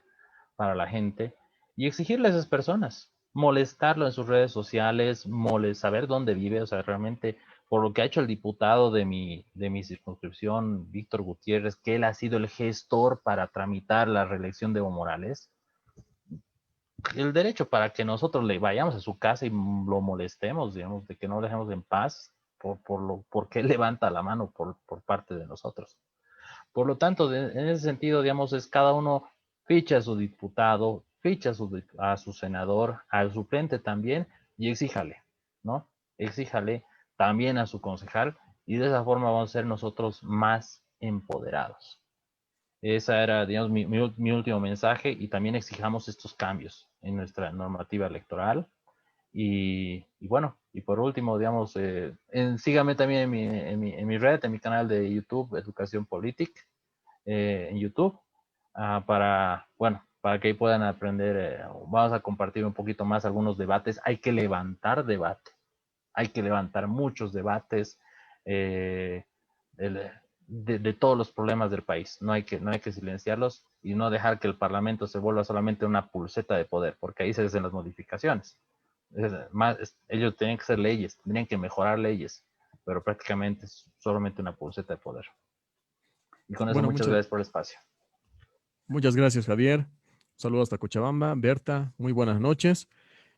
A: para la gente, y exigirle a esas personas, molestarlo en sus redes sociales, saber dónde vive, o sea, realmente por lo que ha hecho el diputado de mi circunscripción, Víctor Gutiérrez, que él ha sido el gestor para tramitar la reelección de Evo Morales, el derecho para que nosotros le vayamos a su casa y lo molestemos, digamos, de que no lo dejemos en paz porque él levanta la mano por parte de nosotros. Por lo tanto, en ese sentido, digamos, es cada uno ficha a su diputado, ficha a su senador, al suplente también, y exíjale, ¿no? Exíjale también a su concejal, y de esa forma vamos a ser nosotros más empoderados. Esa era, digamos, mi último mensaje, y también exijamos estos cambios en nuestra normativa electoral. Y bueno, y por último, digamos, sígame también en mi red, en mi canal de YouTube, Educación Política, en YouTube, para que ahí puedan aprender. Vamos a compartir un poquito más algunos debates. Hay que levantar debate, hay que levantar muchos debates eh, de todos los problemas del país. No hay que silenciarlos y no dejar que el Parlamento se vuelva solamente una pulseta de poder, porque ahí se hacen las modificaciones. Ellos tienen que hacer leyes, tendrían que mejorar leyes, pero prácticamente es solamente una pulseta de poder. Y con eso,
B: Bueno,
A: muchas gracias por el espacio.
B: muchas gracias, Javier. Saludos hasta Cochabamba. Berta, muy buenas noches.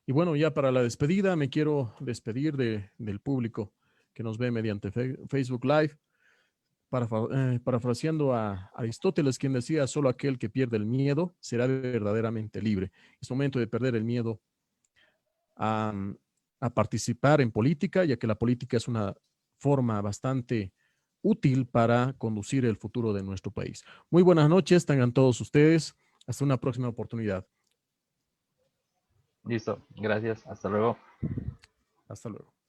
B: Y bueno, ya para la despedida, me quiero despedir del público que nos ve mediante Facebook Live, parafraseando a Aristóteles, quien decía: solo aquel que pierde el miedo será verdaderamente libre. Es momento de perder el miedo a, a participar en política, ya que la política es una forma bastante útil para conducir el futuro de nuestro país. Muy buenas noches, tengan todos ustedes. Hasta una próxima oportunidad.
A: Listo, gracias, hasta luego.
B: Hasta luego.